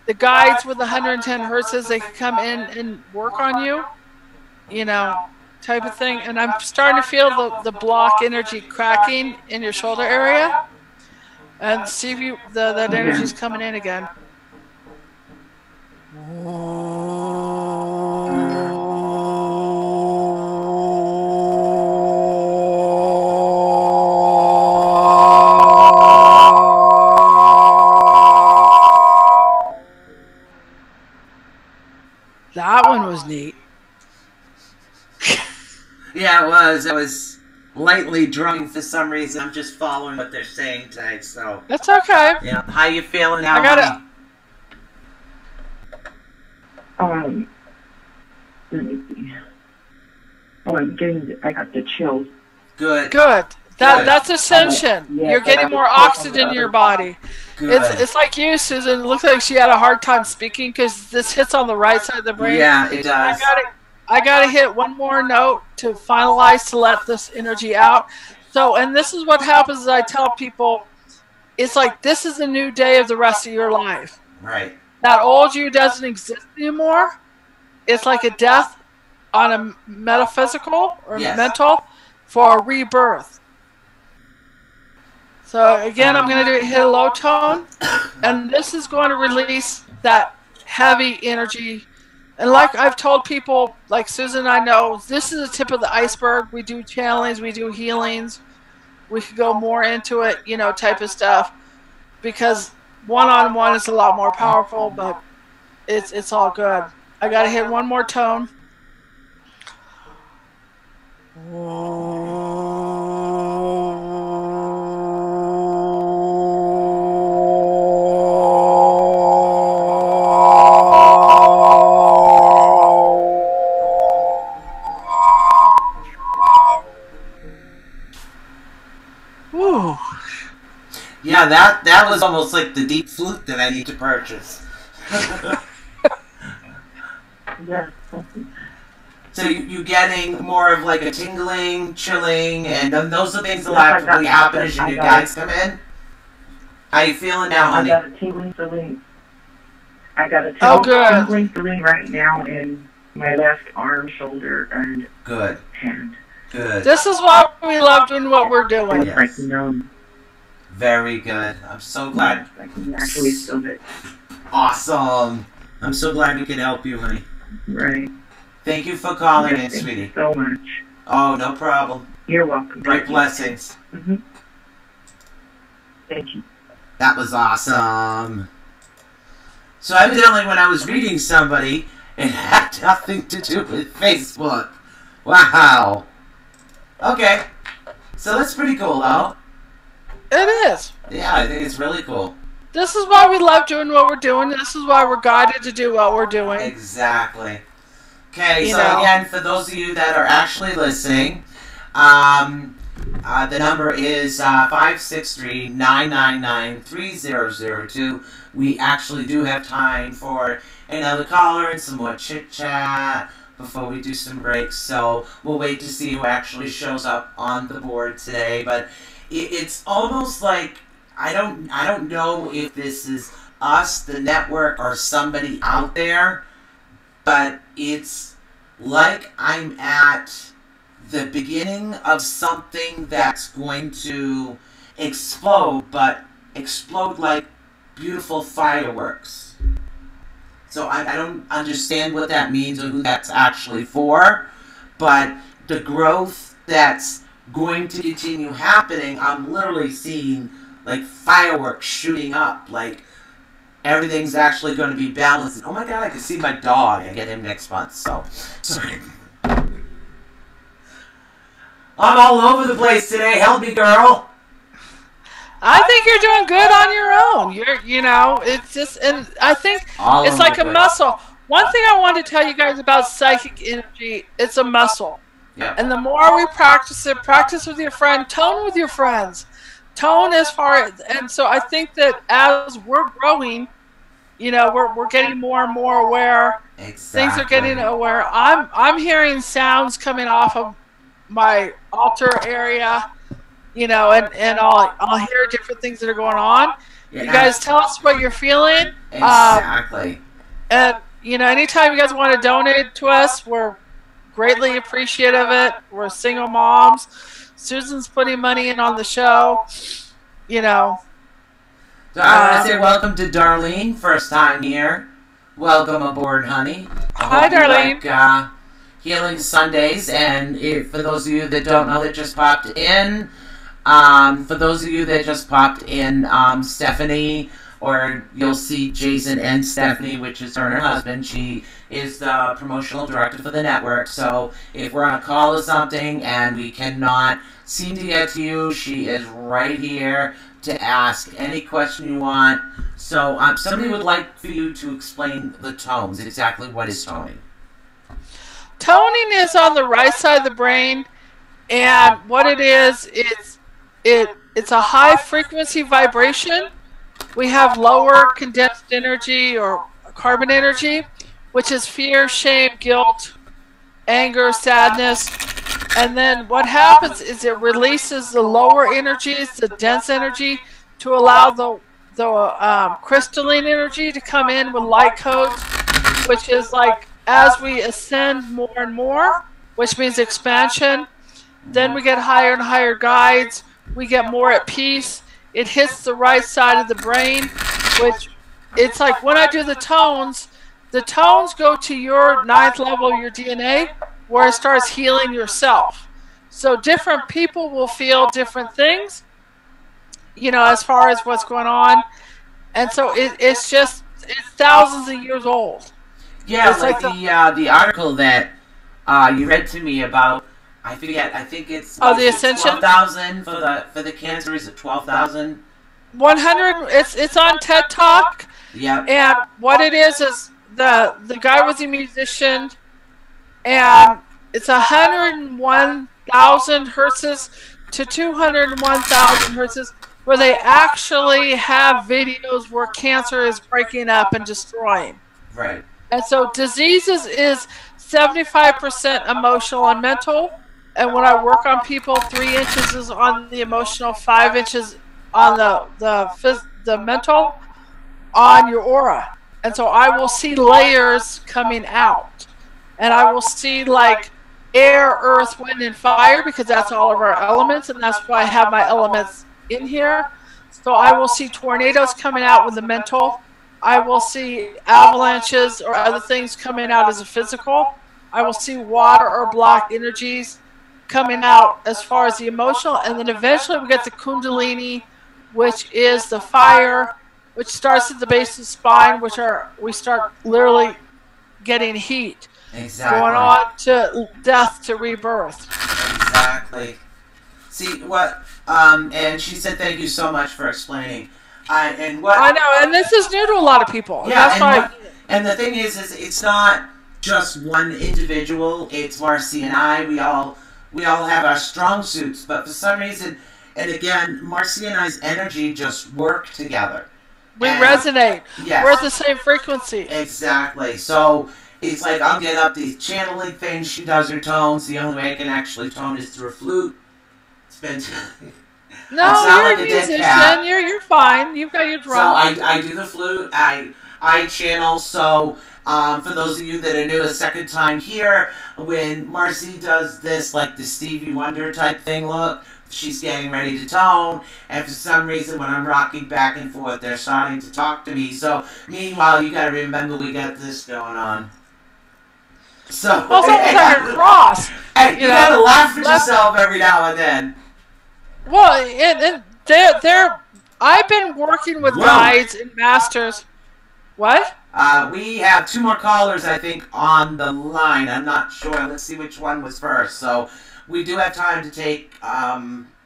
The guides with the 110 hertzes, they can come in and work on you, you know, type of thing. And I'm starting to feel the block energy cracking in your shoulder area. And see if that energy's coming in again. That one was neat. Yeah, it was. I was lightly drunk for some reason. I'm just following what they're saying today, so. That's okay. Yeah. How you feeling now, I gotta. honey? Let me see. Oh, I got the chills. Good. Good. That's ascension. You're getting more oxygen in your body. Good. It's like you, Susan. It looks like she had a hard time speaking because this hits on the right side of the brain. Yeah, it does. I gotta hit one more note to finalize to let this energy out. So, and this is what happens is I tell people, it's like this is a new day of the rest of your life. Right. That old you doesn't exist anymore. It's like a death on a metaphysical or mental for a rebirth. So again, I'm going to hit a low tone, and this is going to release that heavy energy. And like I've told people, like Susan and I know, this is the tip of the iceberg. We do channelings, we do healings. We could go more into it, you know, type of stuff. Because one-on-one is a lot more powerful, but it's all good. I got to hit one more tone. Yeah, that was almost like the deep flute that I need to purchase. Yeah. So you getting more of like a tingling, chilling, and then those are things that typically happen as your new guys come in? How you feeling now, honey? I got a tingling feeling. I got a tingling feeling right now in my left arm, shoulder, and hand. Good. This is why we love doing what we're doing. Yes. Like numb. Very good. I'm so glad. I can actually feel it. Awesome. I'm so glad we could help you, honey. Right. Thank you for calling in, sweetie. Thank you so much. Oh, no problem. You're welcome. Great blessings. Mm-hmm. Thank you. That was awesome. So evidently when I was reading somebody, it had nothing to do with Facebook. Wow. Okay. So that's pretty cool, though. It is. Yeah, I think it's really cool. This is why we love doing what we're doing. This is why we're guided to do what we're doing. Exactly. Okay, You so know. again, for those of you that are actually listening, the number is 563-999-3002. We actually do have time for another caller and some more chit-chat before we do some breaks. So we'll wait to see who actually shows up on the board today. But it's almost like I don't know if this is us, the network, or somebody out there, but it's like I'm at the beginning of something that's going to explode, but explode like beautiful fireworks. So I don't understand what that means or who that's actually for, but the growth that's going to continue happening, I'm literally seeing like fireworks shooting up, like everything's actually going to be balanced. Oh my god, I can see my dog. I get him next month, so sorry. I'm all over the place today. Help me, girl. I think you're doing good on your own. You know, it's just, and I think All it's over like the a place. muscle. One thing I want to tell you guys about psychic energy, it's a muscle. Yeah. And the more we practice it, practice with your friend, tone with your friends. Tone as far as, and so I think that as we're growing, you know, we're getting more and more aware. Exactly. Things are getting aware. I'm hearing sounds coming off of my altar area, you know, and I'll hear different things that are going on. Yeah, You guys tell us what you're feeling. Exactly. And you know, anytime you guys want to donate to us, we're greatly appreciative of it. We're single moms. Susan's putting money in on the show. You know. So I want to say welcome to Darlene, first time here. Welcome aboard, honey. Hi, Darlene. Like, Healing Sundays, and for those of you that don't know that just popped in, Stephanie, or you'll see Jason and Stephanie, which is her and her husband. She is the promotional director for the network. So if we're on a call or something and we cannot seem to get to you, she is right here to ask any question you want. So somebody would like for you to explain the tones. Exactly what is toning? Toning is on the right side of the brain, and what it is, it's a high frequency vibration. We have lower condensed energy or carbon energy, which is fear, shame, guilt, anger, sadness. And then what happens is it releases the lower energies, the dense energy, to allow the crystalline energy to come in with light codes, which is like as we ascend more and more, which means expansion, then we get higher and higher guides. We get more at peace. It hits the right side of the brain, which it's like when I do the tones go to your 9th level, your DNA, where it starts healing yourself. So different people will feel different things, you know, as far as what's going on. And so it's thousands of years old. Yeah, it's like the article that you read to me about, I forget, I think it's the Ascension? 12,000 for the cancer. Is it 12,000? 100. It's on TED Talk. Yeah. And what it is the guy was a musician, and it's 101,000 hertz to 201,000 hertz. where they actually have videos where cancer is breaking up and destroying. Right. And so diseases is 75% emotional and mental. And when I work on people, 3 inches is on the emotional, 5 inches on the mental, on your aura. And so I will see layers coming out. And I will see like air, earth, wind, and fire, because that's all of our elements. And that's why I have my elements in here. So I will see tornadoes coming out with the mental. I will see avalanches or other things coming out as a physical. I will see water or black energies coming out as far as the emotional. And then eventually we get the kundalini, which is the fire, which starts at the base of the spine, which we start literally getting heat. Exactly. Going on to death to rebirth. Exactly. See what? And she said, "Thank you so much for explaining." And what I know, and this is new to a lot of people. Yeah, that's why. And the thing is it's not just one individual. It's Marcy and I. We all have our strong suits, but for some reason, and again, Marcy and I's energy just work together. We resonate. Yes. We're at the same frequency. Exactly. So it's like I'll get up these channeling things. She does her tones. The only way I can actually tone is through a flute. It's been. No, you're a musician. You're fine. You've got your drum. So I do the flute. I channel. So for those of you that are new a second time here, when Marcy does this, like the Stevie Wonder type thing, look, she's getting ready to tone, and for some reason when I'm rocking back and forth, they're starting to talk to me. So meanwhile, you got to remember we got this going on. So well, something's like a cross. Hey, you gotta laugh at yourself every now and then. Well, and they're I've been working with guides and masters. What? We have 2 more callers, I think, on the line. I'm not sure. Let's see which one was first. So we do have time to take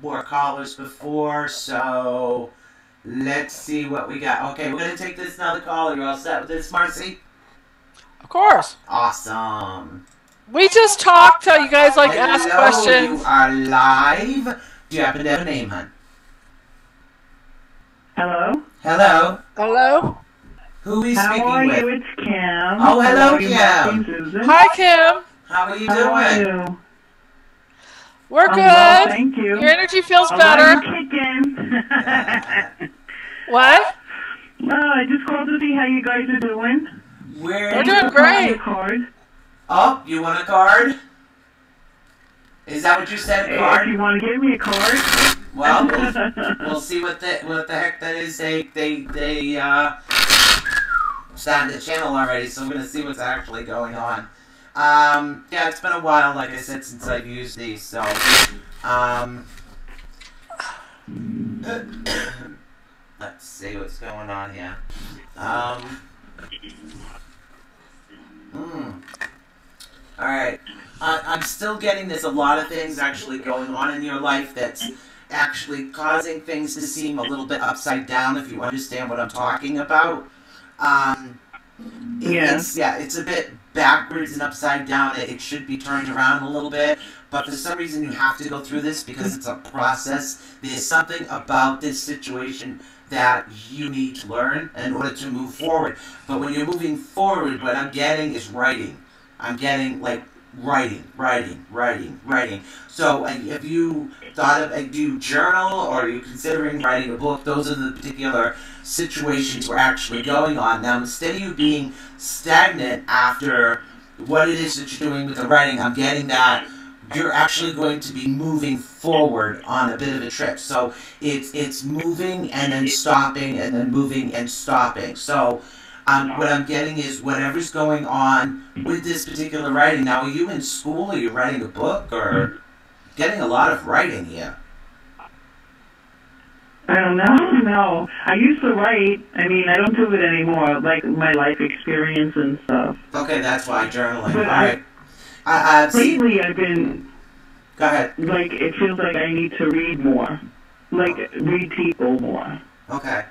more callers before. So let's see what we got. Okay, we're gonna take this another caller. You all set with this, Marcy? Of course. Awesome. We just talked. You guys like ask questions. You are live. Do you happen to have a name, hon? Hello? Hello? Hello? Who are we speaking with? How are you? It's Kim. Oh, hello, Kim. Hi, Kim. How are you doing? How are you? We're good. Well, thank you. Your energy feels better. Kicking. What? I just called to see how you guys are doing. We're doing great. Oh, you want a card? Is that what you said? A card? If you want to give me a card. Well, we'll see what the heck that is. They started the channel already, so I'm gonna see what's actually going on. Yeah, it's been a while, like I said, since I've used these, so let's see what's going on here. Alright. I'm still getting there's a lot of things actually going on in your life that's actually causing things to seem a little bit upside down, if you understand what I'm talking about. It's a bit backwards and upside down. It should be turned around a little bit, but for some reason you have to go through this because it's a process. There's something about this situation that you need to learn in order to move forward. But when you're moving forward, what I'm getting is writing. I'm getting like writing. So have you thought of, do you journal, or are you considering writing a book? Those are the particular situations we're actually going on. Now, instead of you being stagnant after what it is that you're doing with the writing, I'm getting that you're actually going to be moving forward on a bit of a trip. So it's moving and then stopping and then moving and stopping. So what I'm getting is whatever's going on with this particular writing. Now, are you in school? Are you writing a book? Or getting a lot of writing here? I don't know. No. I used to write. I mean, I don't do it anymore, like my life experience and stuff. Okay, that's why journaling. But All right. Lately, I've been... Go ahead. Like, it feels like I need to read more. Like, read people more. Okay.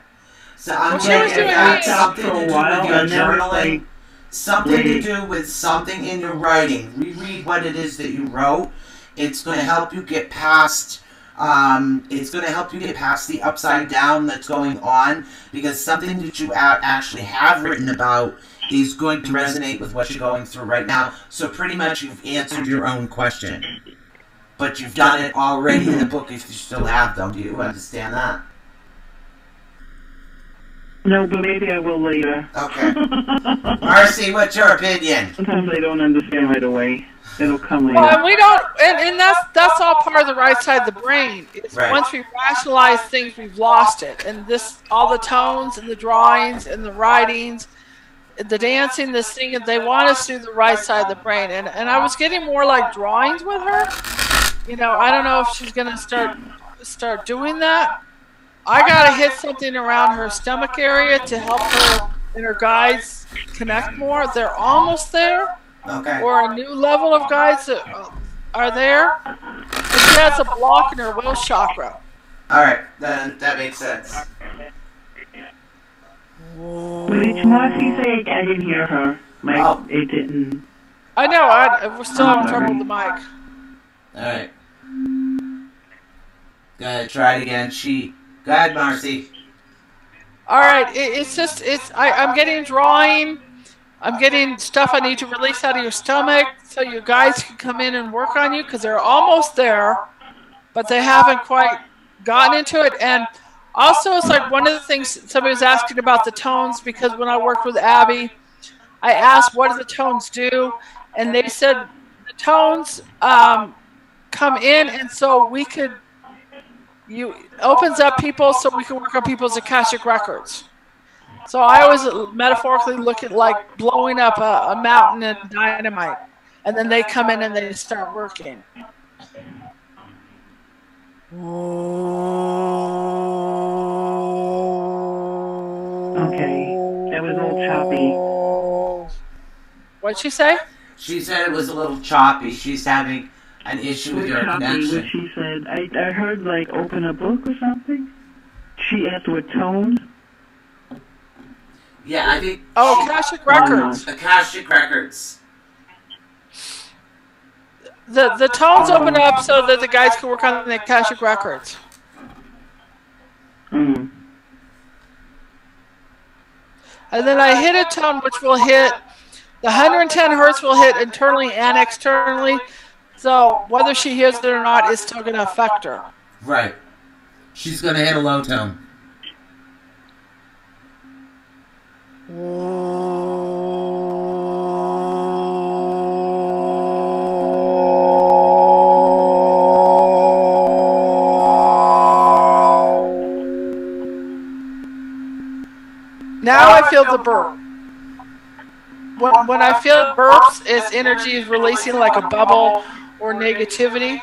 So I'm getting something to do with your journaling, something to do with something in your writing. Reread what it is that you wrote. It's going to help you get past It's going to help you get past the upside down that's going on, because something that you actually have written about is going to resonate with what you're going through right now. So pretty much you've answered your own question. But you've done it already in the book if you still have them. Do you understand that? No, but maybe I will later. Okay. Marcy, what's your opinion? Sometimes I don't understand right away. It'll come later. Well, and we don't, and that's all part of the right side of the brain. It's Right. Once we rationalize things, we've lost it. And this, all the tones and the drawings and the writings, the dancing, the singing, they want us to do the right side of the brain. And I was getting more like drawings with her. You know, I don't know if she's gonna start doing that. I gotta hit something around her stomach area to help her and her guides connect more. They're almost there. Okay. Or a new level of guides that are there. And she has a block in her will chakra. Alright, then that makes sense. What did Marcy say? I didn't hear her. It didn't. I know, we're still having trouble with the mic. Alright. Go ahead, try it again. Go ahead, Marcy. Alright, I'm getting drawing. I'm getting stuff I need to release out of your stomach so you guys can come in and work on you, because they're almost there, but they haven't quite gotten into it. And also, it's like one of the things somebody was asking about the tones, because when I worked with Abby, I asked what do the tones do, and they said the tones come in, and so we could, opens up people so we can work on people's Akashic records. So I always metaphorically look at like blowing up a mountain in dynamite, and then they come in and they start working. Okay, that was a little choppy. What'd she say? She said it was a little choppy. She's having an issue with your connection. What she said. I heard like open a book or something. She asked what tones. Yeah, I think... Akashic Records. Akashic Records. The tones open up so that the guys can work on the Akashic Records. Mm. And then I hit a tone which will hit, the 110 hertz will hit internally and externally. So whether she hears it or not is still going to affect her. Right. She's going to hit a low tone. Now I feel the burp. When I feel burps, its energy is releasing like a bubble or negativity.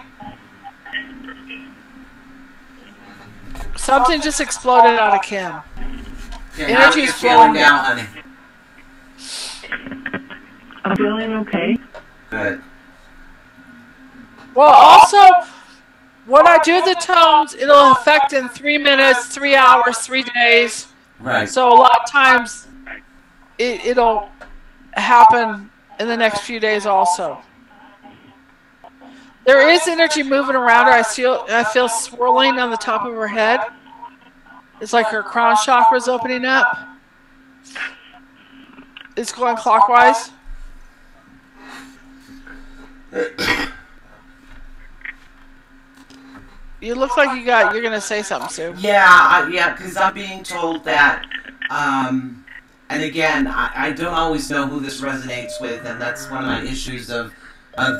Something just exploded out of Kim. Okay, Energy is flowing down, honey. I'm feeling okay. Good. Well, also, when I do the tones, it'll affect in 3 minutes, 3 hours, 3 days. Right. So a lot of times, it'll happen in the next few days also. There is energy moving around her. I feel swirling on the top of her head. It's like her crown chakra is opening up. It's going clockwise. You look like you're gonna say something, Sue. Yeah, because I'm being told that, and again, I don't always know who this resonates with, and that's one of my issues of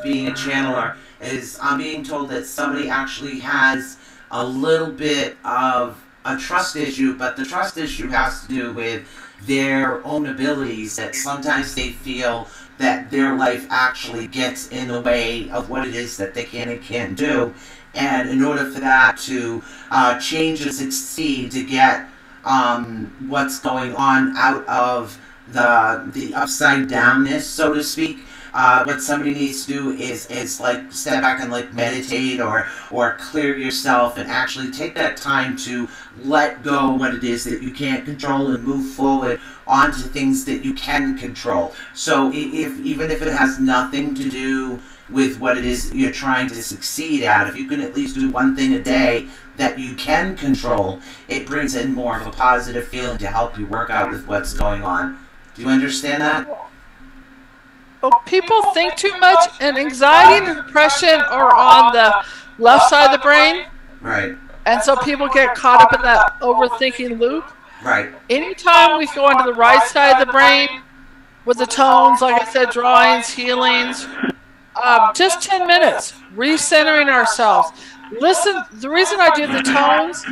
being a channeler, is I'm being told that somebody actually has a little bit of a trust issue, but the trust issue has to do with their own abilities, that sometimes they feel that their life actually gets in the way of what it is that they can and can't do. And in order for that to change and succeed, to get what's going on out of the upside downness, so to speak, what somebody needs to do is like step back and like meditate or clear yourself and actually take that time to let go what it is that you can't control and move forward onto things that you can control. So even if it has nothing to do with what it is you're trying to succeed at. If you can at least do one thing a day that you can control, it brings in more of a positive feeling to help you work out with what's going on. Do you understand that? Well, people think too much, and anxiety and depression are on the left side of the brain. Right. And so people get caught up in that overthinking loop. Right. Anytime we go onto the right side of the brain with the tones, like I said, drawings, healings, just 10 minutes, recentering ourselves. Listen, the reason I do the tones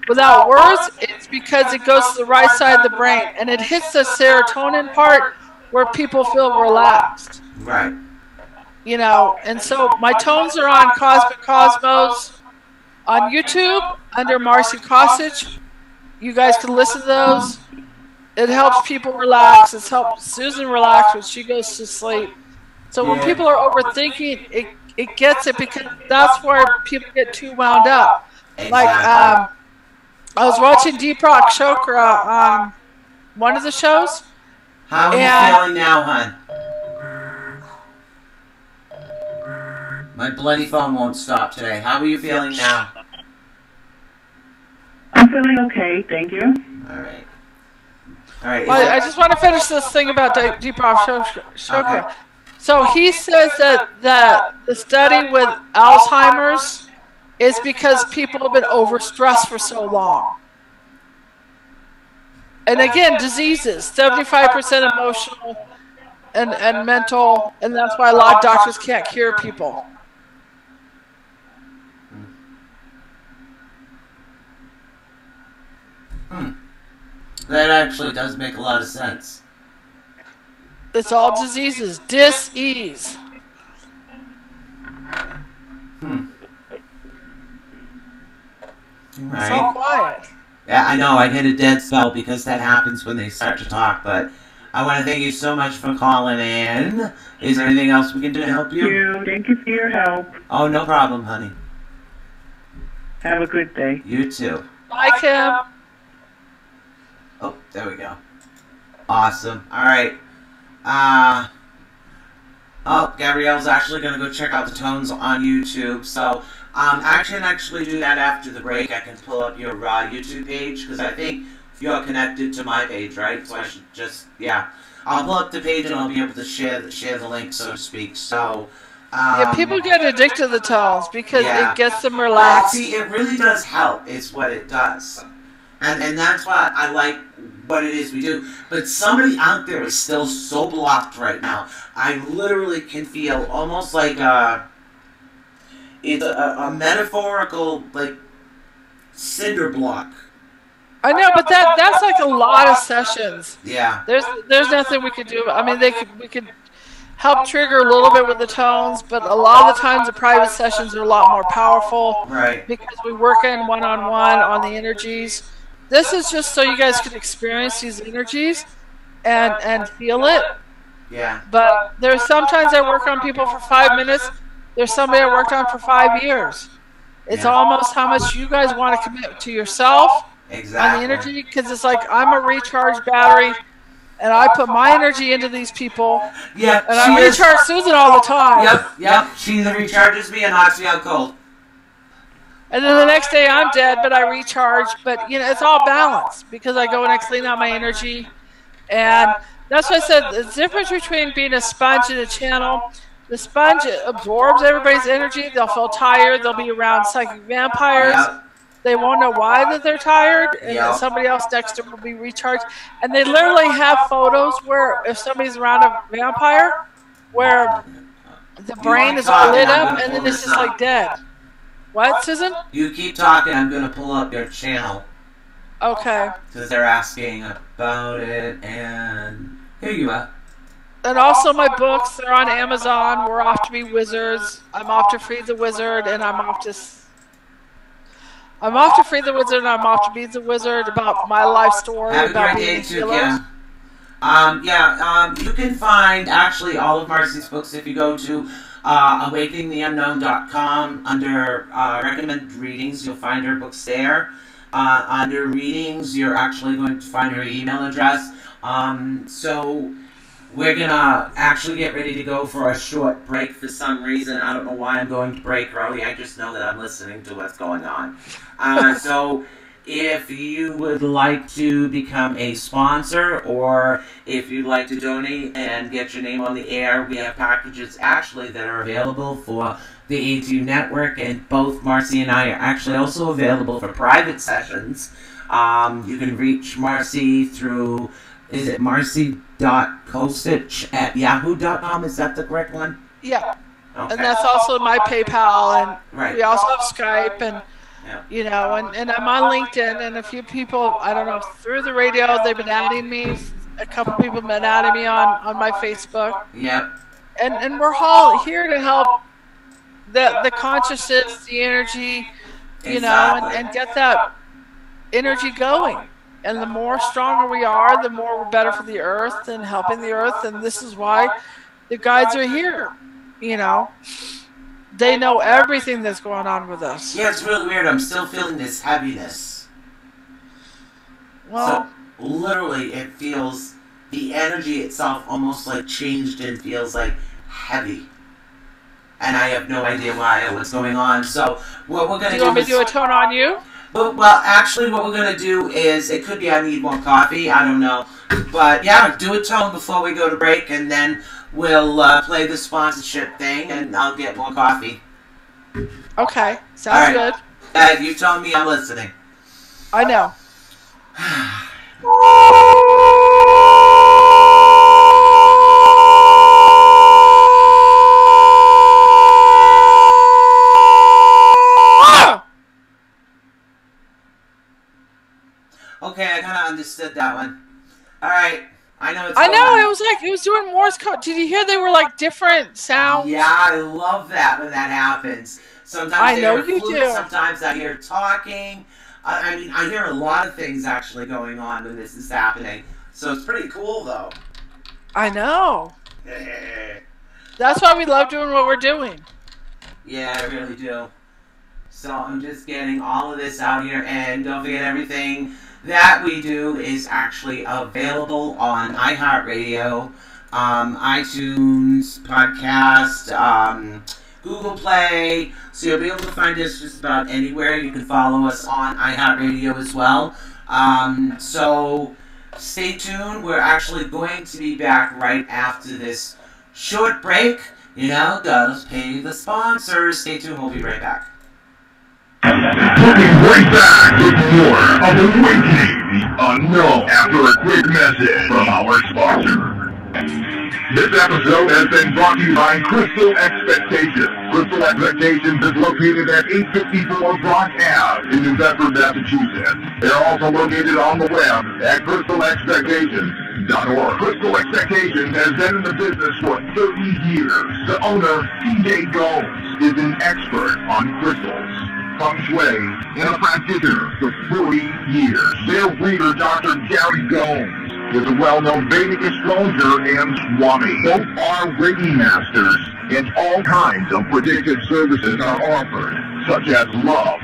without words is because it goes to the right side of the brain, and it hits the serotonin part where people feel relaxed. Right. You know, and so my tones are on Cosmic Cosmos on YouTube under Marcy Kosich. You guys can listen to those. It helps people relax. It helps Susan relax when she goes to sleep. So when people are overthinking, it gets it, because that's where people get too wound up. Exactly. Like, I was watching Deepak Chopra on one of the shows. How are you feeling now, hon? My bloody phone won't stop today. How are you feeling now? I'm feeling okay, thank you. All right. All right. Well, I just want to finish this thing about Deepak Chopra. Okay. So he says that the study with Alzheimer's is because people have been overstressed for so long. And again, diseases, 75% emotional and mental, and that's why a lot of doctors can't cure people. That actually does make a lot of sense. It's all diseases, dis-ease. Right. It's all quiet. Yeah, I know, I hit a dead spell because that happens when they start to talk, but I want to thank you so much for calling in. Is there anything else we can do to help you? Thank you for your help. Oh, no problem, honey. Have a good day. You too. Bye, Kim. Oh, there we go. Awesome. Alright. Oh, Gabrielle's actually going to go check out the tones on YouTube, so I can actually do that after the break. I can pull up your YouTube page, because I think you're connected to my page, right? So I should just, yeah. I'll pull up the page and I'll be able to share the link, so to speak. So, yeah, people get addicted to the tones because it gets them relaxed. See, it really does help, is what it does. And that's why I like what it is we do. But somebody out there is still so blocked right now. I literally can feel almost like it's a metaphorical, like, cinder block. I know, but that's like a lot of sessions. Yeah. There's nothing we could do. I mean, we could help trigger a little bit with the tones, but a lot of the times the private sessions are a lot more powerful. Right. Because we work in one-on-one on the energies. This is just so you guys can experience these energies and feel it. Yeah. But there's sometimes I work on people for 5 minutes. There's somebody I worked on for 5 years. It's almost how much you guys want to commit to yourself on the energy, because it's like I'm a recharged battery, and I put my energy into these people. Yeah. And I recharge Susan all the time. Yep. She recharges me and knocks me out cold. And then the next day I'm dead, but I recharge. But, you know, it's all balanced because I go and I clean out my energy. And that's why I said the difference between being a sponge and a channel. The sponge absorbs everybody's energy. They'll feel tired. They'll be around psychic vampires. Yep. They won't know why that they're tired. And then somebody else next to them will be recharged. And they literally have photos where if somebody's around a vampire, where the brain is all lit up and then it's just like dead. What, Susan? You keep talking, I'm going to pull up your channel. Okay. Because they're asking about it, and here you are. And also my books, they're on Amazon. We're off to be wizards. I'm off to free the wizard, and I'm off to free the wizard, and I'm off to be the wizard, about my life story. Have about a great day being too, healers. Kim. You can find actually all of Marcy's books if you go to awakeningtheunknown.com under recommended readings. You'll find her books there. Under readings, you're actually going to find her email address. So we're gonna actually get ready to go for a short break for some reason. I don't know why I'm going to break early. I just know that I'm listening to what's going on. So if you would like to become a sponsor, or if you'd like to donate and get your name on the air, we have packages actually that are available for the A2 network, and both Marcy and I are actually also available for private sessions. You can reach Marcy through, is it marcy.kosich@yahoo.com? Is that the correct one? Yeah. Okay. And that's also my PayPal, and Right. we also have Skype, and Yeah. you know, and I'm on LinkedIn, and a few people, I don't know, through the radio, they've been adding me. A couple people have been adding me on my Facebook. Yep. And we're all here to help the consciousness, the energy, you know, and get that energy going. And the more stronger we are, the more we're better for the earth and helping the earth. And this is why the guides are here, you know. They know everything that's going on with us. Yeah, it's really weird. I'm still feeling this heaviness. Well, so, literally, it feels, the energy itself almost like changed and feels like heavy. And I have no idea why or what's going on. So, what we're going to do, you want me to do a tone on you? Well, actually, what we're going to do is, it could be I need more coffee, I don't know. But, yeah, do a tone before we go to break, and then we'll play the sponsorship thing, and I'll get more coffee. Okay, sounds good. You told me I'm listening. I know. Okay, I kind of understood that one. All right, I know it's. I know, it was like it was doing Morse code. Did you hear they were like different sounds? Yeah, I love that when that happens. Sometimes I know hear you flute, do. Sometimes I hear talking. I mean, I hear a lot of things actually going on when this is happening. So it's pretty cool, though. I know. That's why we love doing what we're doing. Yeah, I really do. So I'm just getting all of this out here, and don't forget everything that we do is actually available on iHeartRadio, iTunes, podcast, Google Play, so you'll be able to find us just about anywhere. You can follow us on iHeartRadio as well. So stay tuned. We're actually going to be back right after this short break. You know, gotta pay the sponsors. Stay tuned. We'll be right back. We'll be right back with more of Awakening the Unknown after a quick message from our sponsor. This episode has been brought to you by Crystal Expectations. Crystal Expectations is located at 854 Brock Ave in New Bedford, Massachusetts. They're also located on the web at crystalexpectations.org. Crystal Expectations has been in the business for 30 years. The owner, T.J. Gomes, is an expert on crystals, feng shui, and a practitioner for 40 years. Their leader, Dr. Gary Gomes, is a well-known Vedic astrologer and Swami. Both are Reiki masters, and all kinds of predictive services are offered, such as love,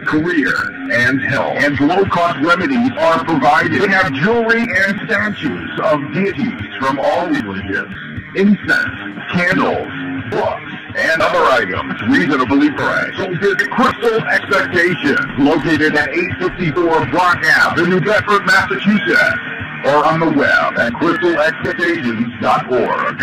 career, and health. And low-cost remedies are provided. They have jewelry and statues of deities from all religions, incense, candles, books, and other items reasonably priced. So visit Crystal Expectations, located at 854 Brock Ave in New Bedford, Massachusetts, or on the web at crystalexpectations.org.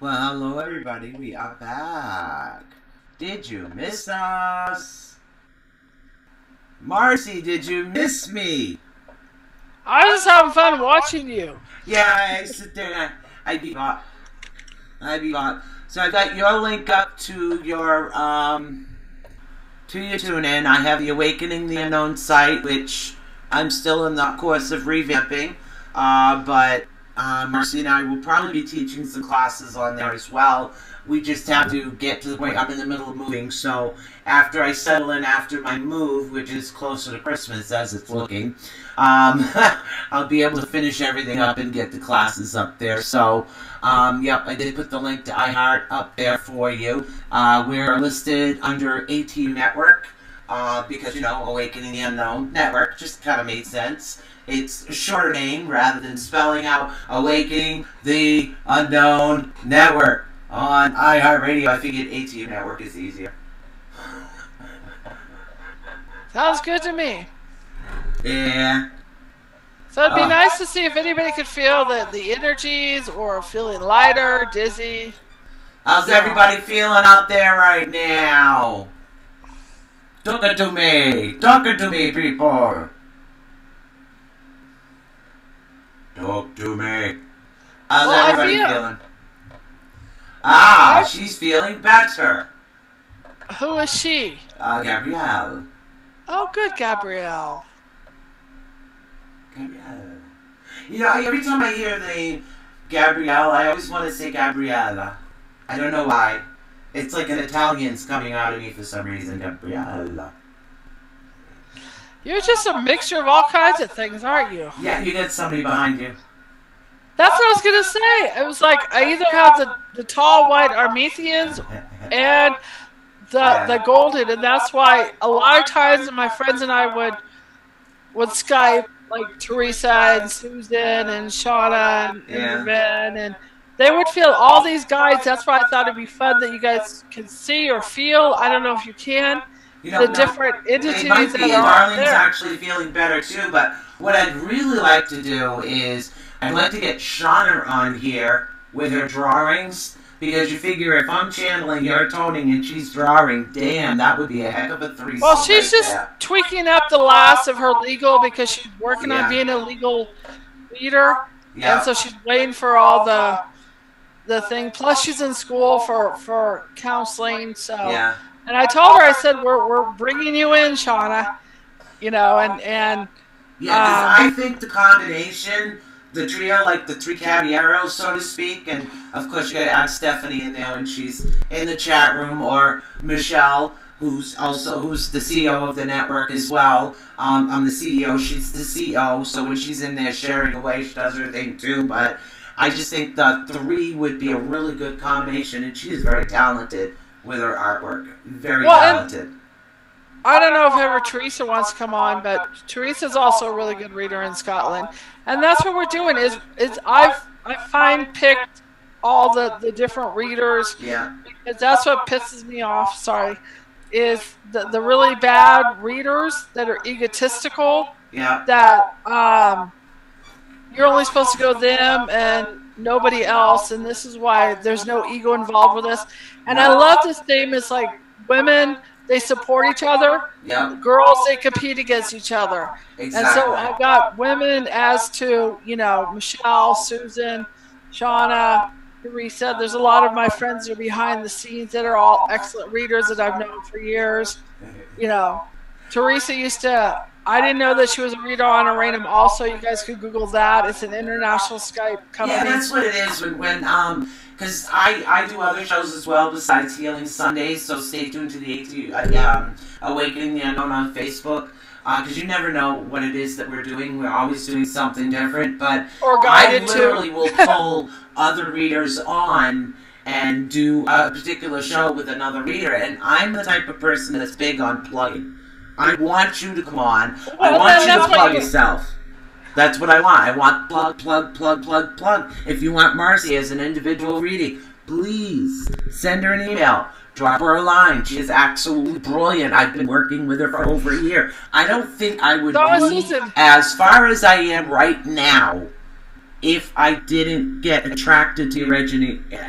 Well, hello everybody, we are back. Did you miss us? Marcy, did you miss me? I was having fun watching you. Yeah, I sit there and I'd be bought. So I got your link up to your tune in. I have the Awakening the Unknown site, which I'm still in the course of revamping. But Marcy and I will probably be teaching some classes on there as well. We just have to get to the point. I'm in the middle of moving, so after I settle in after my move, which is closer to Christmas as it's looking, I'll be able to finish everything up and get the classes up there. So, yep, I did put the link to iHeart up there for you. We're listed under ATU Network because, you know, Awakening the Unknown Network just kind of made sense. It's a shorter name rather than spelling out Awakening the Unknown Network on iHeartRadio. I figured ATU Network is easier. Sounds good to me. Yeah. So it'd be nice to see if anybody could feel the energies or feeling lighter, dizzy. How's everybody feeling out there right now? Talking to me, people. Talk to me. How's everybody feeling? She's feeling better. Who is she? Gabrielle. Oh, good, Gabrielle. Gabrielle. You know, every time I hear the name Gabrielle, I always want to say Gabriella. I don't know why. It's like an Italian's coming out of me for some reason. Gabriella. You're just a mixture of all kinds of things, aren't you? Yeah, you got somebody behind you. That's what I was going to say. It was like I either have the tall white Armethians and the golden, and that's why a lot of times my friends and I would Skype, like Teresa and Susan and Shauna and Ben, and they would feel all these guides. That's why I thought it'd be fun that you guys can see or feel. I don't know if you can. You know, the different entities it might be, that are Darlene's there. actually feeling better too, but what I'd really like to do is I'd like to get Shauna on here with her drawings, because you figure if I'm channeling her toning and she's drawing, damn, that would be a heck of a threesome. Well, she's right just there. tweaking up the last of her legal because she's working on being a legal leader, and so she's waiting for all the thing. Plus, she's in school for counseling, so. Yeah. And I told her, I said, we're bringing you in, Shauna, you know, and yeah, because I think the combination, the trio, like the three caballeros, so to speak, and of course you got to add Stephanie in there when she's in the chat room, or Michelle, who's the CEO of the network as well. I'm the CEO, she's the CEO, so when she's in there sharing away, she does her thing too. But I just think the three would be a really good combination, and she is very talented with her artwork. Very talented. I don't know if ever Teresa wants to come on, but Teresa's also a really good reader in Scotland. And that's what we're doing is I fine picked all the different readers. Yeah. Because that's what pisses me off, is the really bad readers that are egotistical. Yeah. That you're only supposed to go them and nobody else, and this is why there's no ego involved with this. And I love this theme. It's like women, they support each other. Yep. Girls, they compete against each other. Exactly. And so I've got women as to, you know, Michelle, Susan, Shauna, Teresa. There's a lot of my friends that are behind the scenes that are all excellent readers that I've known for years. You know, Teresa used to, I didn't know that she was a reader on Aranum also. You guys could Google that. It's an international Skype company. Yeah, that's what it is. When because I do other shows as well besides Healing Sundays, so stay tuned to the Awakening the Unknown on Facebook. Because you never know what it is that we're doing. We're always doing something different. But I literally will pull other readers on and do a particular show with another reader. And I'm the type of person that's big on plugging. I want you to come on. I want you to plug yourself. That's what I want. I want plug. If you want Marcy as an individual reading, please send her an email. Drop her a line. She is absolutely brilliant. I've been working with her for over a year. I don't think I would be as far as I am right now if I didn't get attracted to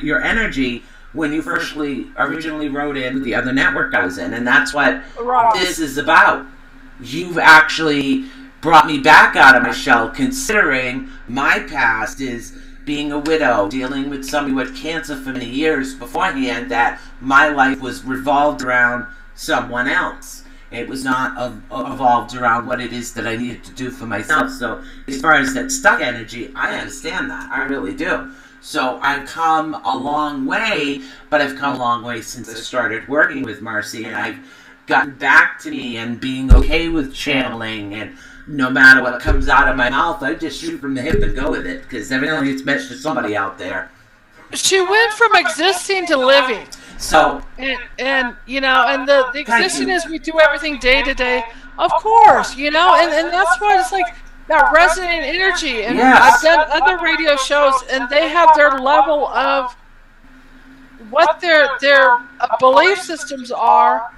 your energy when you originally wrote in the other network I was in. And that's what this is about. You've actually brought me back out of my shell, considering my past is being a widow, dealing with somebody with cancer for many years beforehand, that my life was revolved around someone else. It was not evolved around what it is that I needed to do for myself. So as far as that stuck energy, I understand that. I really do. So I've come a long way, but I've come a long way since I started working with Marcy, and I've gotten back to me and being okay with channeling, and no matter what comes out of my mouth, I just shoot from the hip and go with it, because evidently it's meant for somebody out there. She went from existing to living. So, and you know, and the existing is we do everything day to day, of course, you know, and that's why it's like that resonating energy. And I've done other radio shows, and they have their level of what their belief systems are.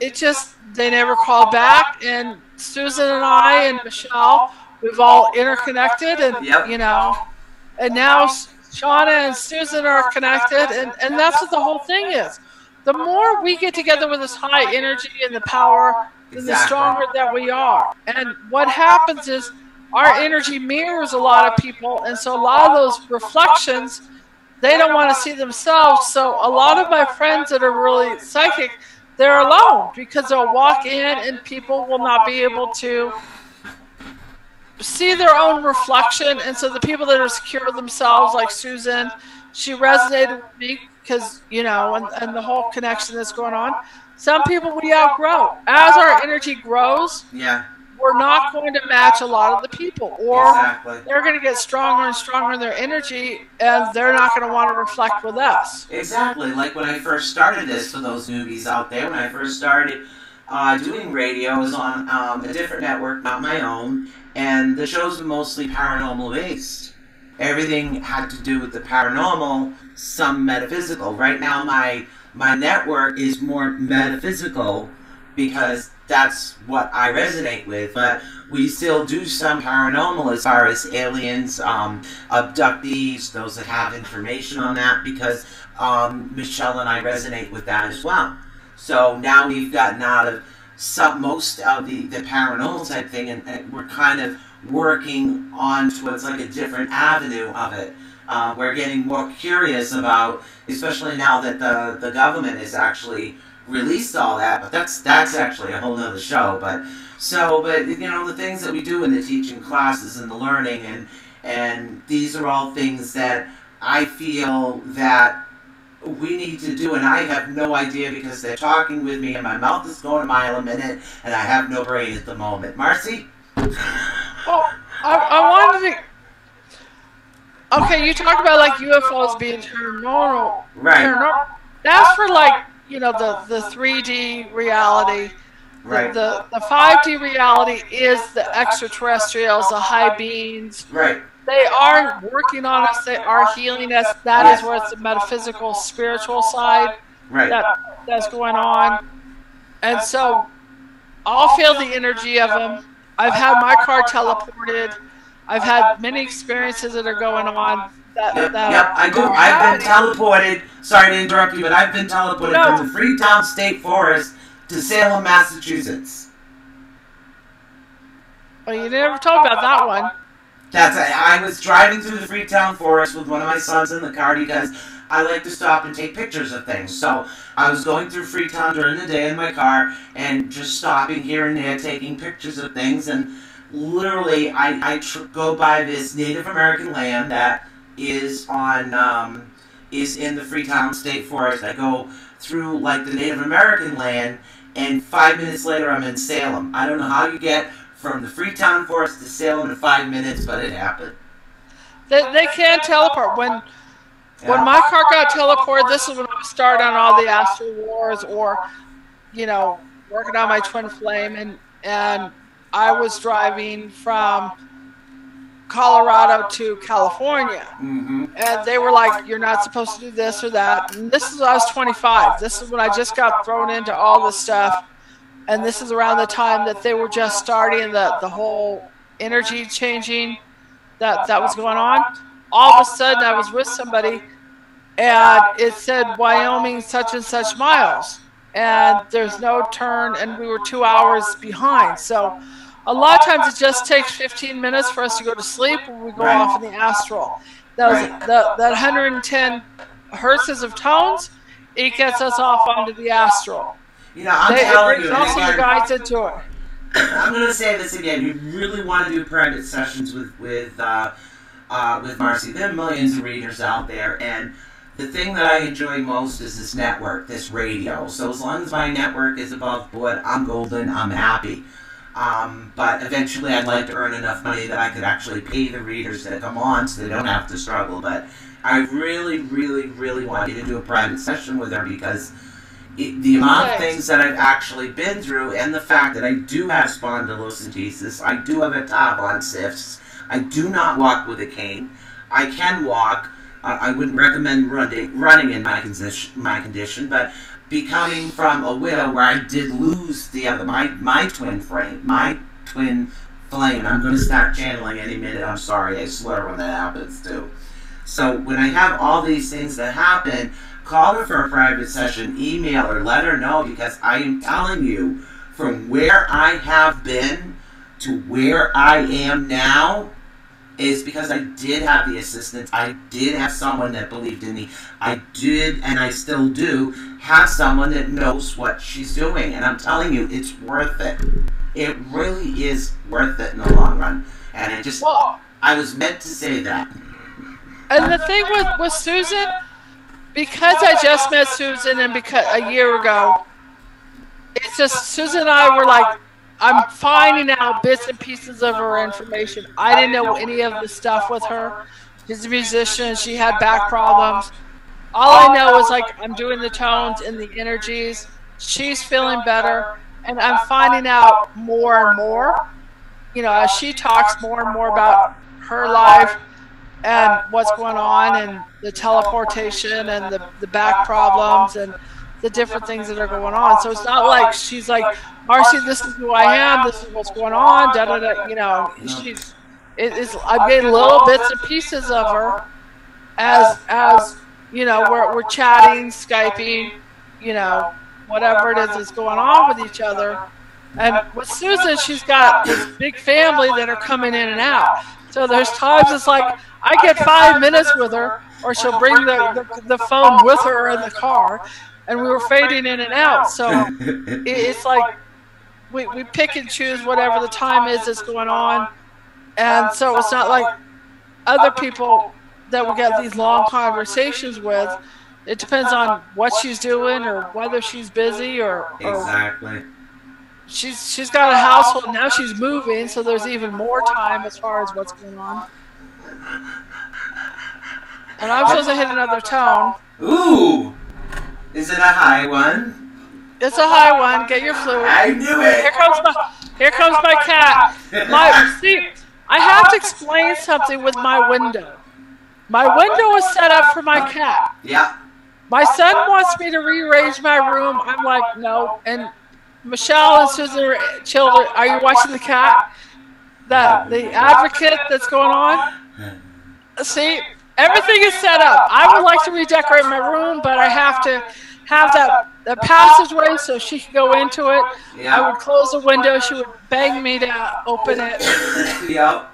It just, they never call back, and Susan and I and Michelle, we've all interconnected, and you know, and now Shauna and Susan are connected, and that's what the whole thing is. The more we get together with this high energy and the power, then the stronger that we are. And what happens is our energy mirrors a lot of people, and so a lot of those reflections, they don't want to see themselves. So a lot of my friends that are really psychic, they're alone, because they'll walk in and people will not be able to see their own reflection. And so the people that are secure with themselves, like Susan, she resonated with me because, you know, and the whole connection that's going on. Some people we outgrow. As our energy grows, we're not going to match a lot of the people, or they're going to get stronger and stronger in their energy, and they're not going to want to reflect with us. Exactly. Like when I first started this, for those newbies out there, when I first started doing radio, I was on a different network, not my own, and the shows were mostly paranormal based. Everything had to do with the paranormal, some metaphysical. Right now my network is more metaphysical, because that's what I resonate with, but we still do some paranormal as far as aliens, abductees, those that have information on that, because Michelle and I resonate with that as well. So now we've gotten out of most of the paranormal type thing, and we're kind of working on towards like a different avenue of it. We're getting more curious about, especially now that the government is actually released all that, but that's actually a whole nother show. But you know, the things that we do in the teaching classes and the learning, and these are all things that I feel that we need to do, and I have no idea, because they're talking with me and my mouth is going a mile a minute and I have no brain at the moment. Marcy? Well, I wanted to... Okay, you talked about like UFOs being paranormal. Right. That's for like, you know, the 3D reality. Right. The 5D reality is the extraterrestrials, the high beings. Right. They are working on us. They are healing us. That is where it's the metaphysical, spiritual side that's going on. And so I'll feel the energy of them. I've had my car teleported. I've had many experiences that are going on. Yep, I do. I've been teleported. Sorry to interrupt you, but I've been teleported from the Freetown State Forest to Salem, Massachusetts. Well, you never told about that one. I was driving through the Freetown Forest with one of my sons in the car, because I like to stop and take pictures of things. So I was going through Freetown during the day in my car and just stopping here and there, taking pictures of things. And literally, I go by this Native American land that is in the Freetown State Forest. I go through like the Native American land, and 5 minutes later I'm in Salem. I don't know how you get from the Freetown Forest to Salem in 5 minutes, but it happened. They can teleport. When my car got teleported, this is when I started on all the Astral Wars, or, you know, working on my twin flame, and I was driving from Colorado to California. And they were like, you're not supposed to do this or that. And this is when I was 25. This is when I just got thrown into all this stuff. And this is around the time that they were just starting the whole energy changing. that was going on. All of a sudden, I was with somebody, and it said Wyoming such and such miles, and there's no turn, and we were 2 hours behind. So a lot of times it just takes 15 minutes for us to go to sleep when we go off in the astral. That 110 hertz of tones, it gets us off onto the astral. You know, I'm telling you, also the guides into it. I'm going to say this again. You really want to do private sessions with Marcy. There are millions of readers out there, and the thing that I enjoy most is this network, this radio. So as long as my network is above board, I'm golden, I'm happy. But eventually I'd like to earn enough money that I could actually pay the readers that come on so they don't have to struggle. But I really, really, really want you to do a private session with her, because the amount of things that I've actually been through, and the fact that I do have spondylolisthesis, I do have a tab on cysts, I do not walk with a cane, I can walk. I wouldn't recommend running in my condition, but becoming from a widow where I did lose the other, my twin flame, I'm going to start channeling any minute. I'm sorry, I slur when that happens too. So when I have all these things that happen, call her for a private session, email her, let her know, because I am telling you, from where I have been to where I am now, is because I did have the assistance. I did have someone that believed in me. I did, and I still do, have someone that knows what she's doing. And I'm telling you, it's worth it. It really is worth it in the long run. And I was meant to say that. And the thing with Susan, because I just met Susan and because a year ago, it's just Susan and I were like, I'm finding out bits and pieces of her information. I didn't know any of the stuff with her. She's a musician. She had back problems. All I know is, like, I'm doing the tones and the energies. She's feeling better. And I'm finding out more and more, you know, as she talks more and more about her life and what's going on and the teleportation and the back problems and the different things that are going on. So it's not like she's like, Marcy, this is who I am, this is what's going on, da da da, you know. I'm getting little bits and pieces of her as you know, we're chatting, Skyping, you know, whatever it is that's going on with each other. And with Susan, she's got this big family that are coming in and out. So there's times it's like I get 5 minutes with her, or she'll bring the phone with her in the car, and we were fading in and out. So it's like we pick and choose whatever the time is that's going on. And so it's not like other people that we get these long conversations with. It depends on what she's doing or whether she's busy or exactly. She's got a household now. She's moving, so there's even more time as far as what's going on. And I'm supposed to hit another tone. Ooh, is it a high one? It's a high one. Get your fluid. I knew it. Here comes my cat. See, I have to explain something with my window. My window is set up for my cat. Yeah. My son wants me to rearrange my room. I'm like, no. And Michelle and Susan children, are you watching the cat? The advocate that's going on? See, everything is set up. I would like to redecorate my room, but I have to have that passageway so she can go into it. Yeah. I would close the window. She would beg me to open it. Yep.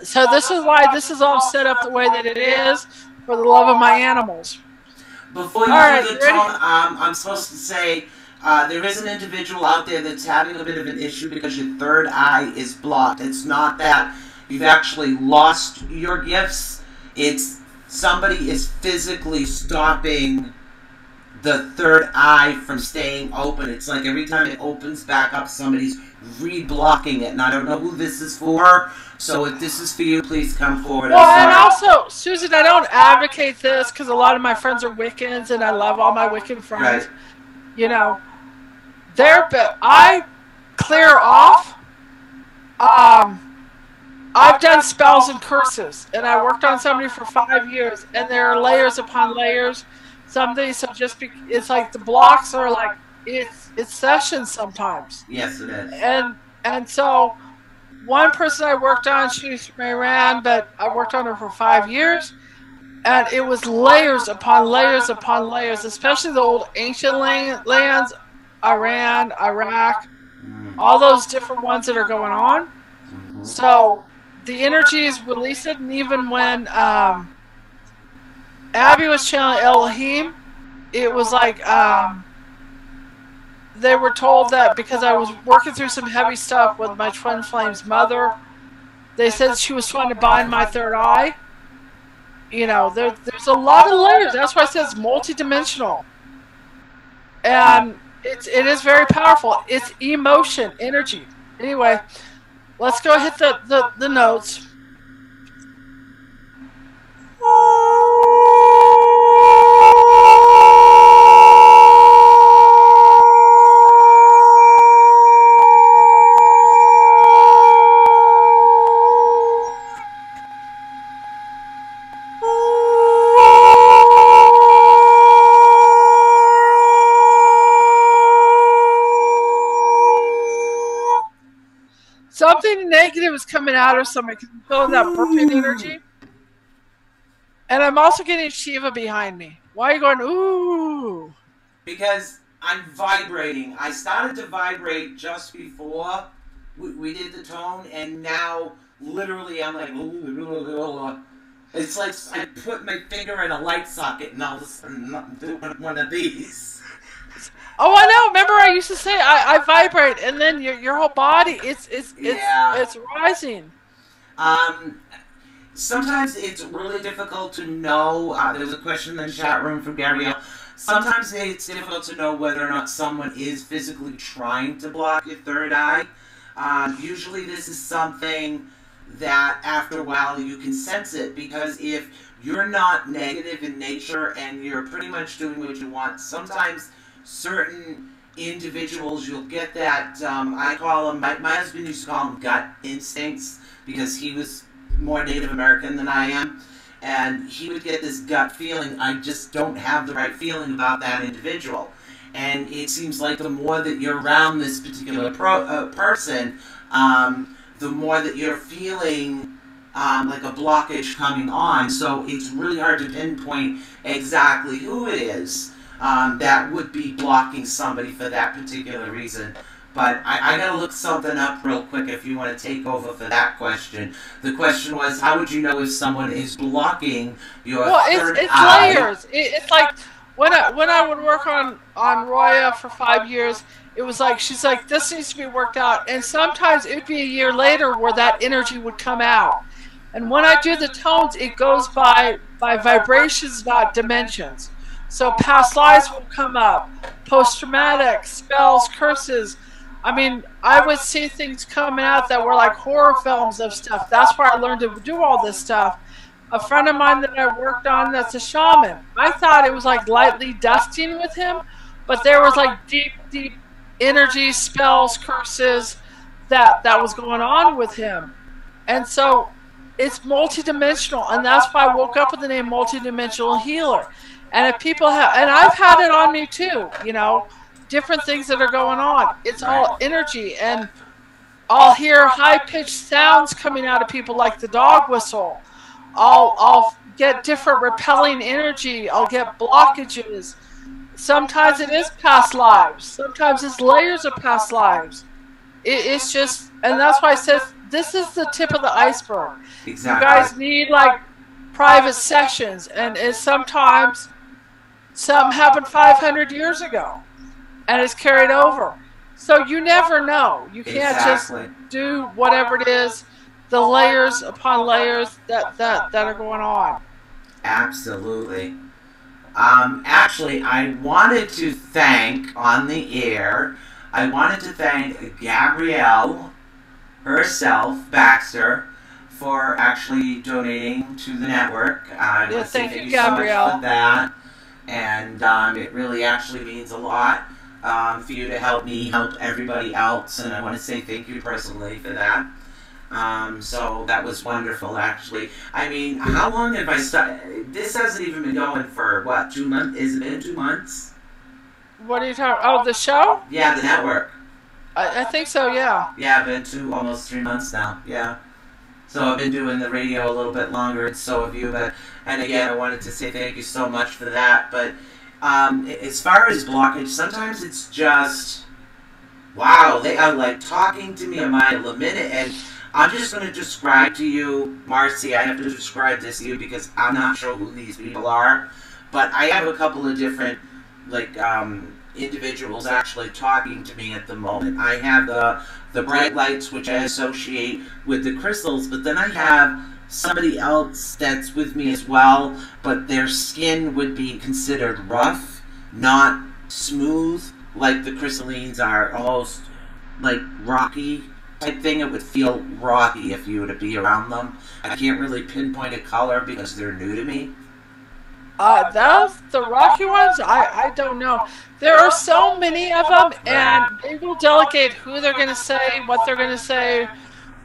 So this is why this is all set up the way that it is, for the love of my animals. Before you do the tone, I'm supposed to say there is an individual out there that's having a bit of an issue because your third eye is blocked. It's not that you've actually lost your gifts. It's somebody is physically stopping the third eye from staying open. It's like every time it opens back up, somebody's re-blocking it. And I don't know who this is for. So if this is for you, please come forward. Well, and also, Susan, I don't advocate this because a lot of my friends are Wiccans, and I love all my Wiccan friends. Right. You know, I clear off. I've done spells and curses, and I worked on somebody for 5 years, and there are layers upon layers. It's like the blocks are like it's sessions sometimes. Yes, it is. And so one person I worked on, she's from Iran, but I worked on her for 5 years. And it was layers upon layers upon layers, especially the old ancient lands, Iran, Iraq, all those different ones that are going on. So the energy is released, and even when Abby was channeling Elohim, it was like they were told that because I was working through some heavy stuff with my twin flame's mother, they said she was trying to bind my third eye. You know, there's a lot of layers. That's why I said it's multidimensional. And it is very powerful. It's emotion, energy. Anyway, let's go hit the notes. Something negative is coming out of somebody because I'm feeling that burping energy. And I'm also getting Shiva behind me. Why are you going, ooh? Because I'm vibrating. I started to vibrate just before we did the tone, and now literally I'm like, it's like I put my finger in a light socket and all of a sudden I'm doing one of these. Oh, I know. Remember, I used to say I vibrate, and then your whole body it's rising. Sometimes it's really difficult to know. There was a question in the chat room from Gabrielle. Sometimes it's difficult to know whether or not someone is physically trying to block your third eye. Usually, this is something that after a while you can sense it, because if you're not negative in nature and you're pretty much doing what you want, sometimes certain individuals, you'll get that, I call them, my husband used to call them gut instincts, because he was more Native American than I am, and he would get this gut feeling, I just don't have the right feeling about that individual. And it seems like the more that you're around this particular person, the more that you're feeling like a blockage coming on. So it's really hard to pinpoint exactly who it is that would be blocking somebody for that particular reason. But I gotta look something up real quick if you want to take over for that question. The question was, how would you know if someone is blocking your third eye? Layers. It's like when I would work on Roya for 5 years, it was like, she's like, this needs to be worked out. And sometimes it would be a year later where that energy would come out. And when I do the tones, it goes by vibrations, not dimensions. So past lives will come up, post-traumatic, spells, curses. I mean, I would see things coming out that were like horror films of stuff. That's where I learned to do all this stuff. A friend of mine that I worked on that's a shaman, I thought it was like lightly dusting with him, but there was like deep, deep energy, spells, curses that was going on with him. And so it's multidimensional, and that's why I woke up with the name Multidimensional Healer. And if people have, and I've had it on me too, you know, different things that are going on. It's all energy, and I'll hear high-pitched sounds coming out of people like the dog whistle. I'll get different repelling energy. I'll get blockages. Sometimes it is past lives. Sometimes it's layers of past lives. It's just, and that's why I said this is the tip of the iceberg. Exactly. You guys need like private sessions, and it's sometimes something happened 500 years ago, and it's carried over. So you never know. You can't just do whatever it is, the layers upon layers that are going on. Absolutely. Actually, I wanted to thank, on the air, I wanted to thank Gabrielle herself, Baxter, for actually donating to the network. Thank you, Gabrielle. So much for that. And it really actually means a lot for you to help me help everybody else, and I want to say thank you personally for that. So that was wonderful, actually. I mean, how long have I started? This hasn't even been going for, what, 2 months? Is it been 2 months? What are you talking about? Oh, the show? Yeah, the network. I think so, yeah. Yeah, I've been almost 3 months now. Yeah. So I've been doing the radio a little bit longer, and so have you. But and again, I wanted to say thank you so much for that. But as far as blockage, sometimes it's just wow. They are like talking to me a mile a minute, and I'm just going to describe to you, Marcy. I have to describe this to you because I'm not sure who these people are. But I have a couple of different individuals actually talking to me at the moment. I have the bright lights, which I associate with the crystals, but then I have somebody else that's with me as well, but their skin would be considered rough, not smooth like the crystallines are, almost like rocky type thing. It would feel rocky if you were to be around them. I can't really pinpoint a color because they're new to me. The rocky ones, I don't know. There are so many of them, and they will delegate who they're going to say, what they're going to say,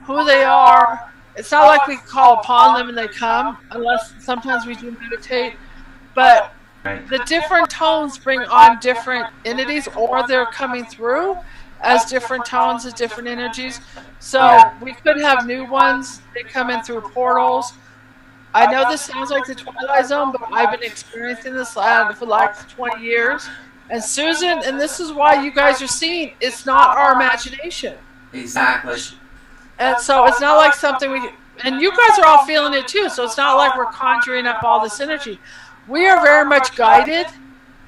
who they are. It's not like we call upon them and they come, unless sometimes we do meditate. But the different tones bring on different entities, or they're coming through as different tones, as different energies. So we could have new ones. They come in through portals. I know this sounds like the Twilight Zone, but I've been experiencing this for like 20 years. And Susan, and this is why you guys are seeing, it's not our imagination. Exactly. And so it's not like something and you guys are all feeling it too, so it's not like we're conjuring up all this energy. We are very much guided.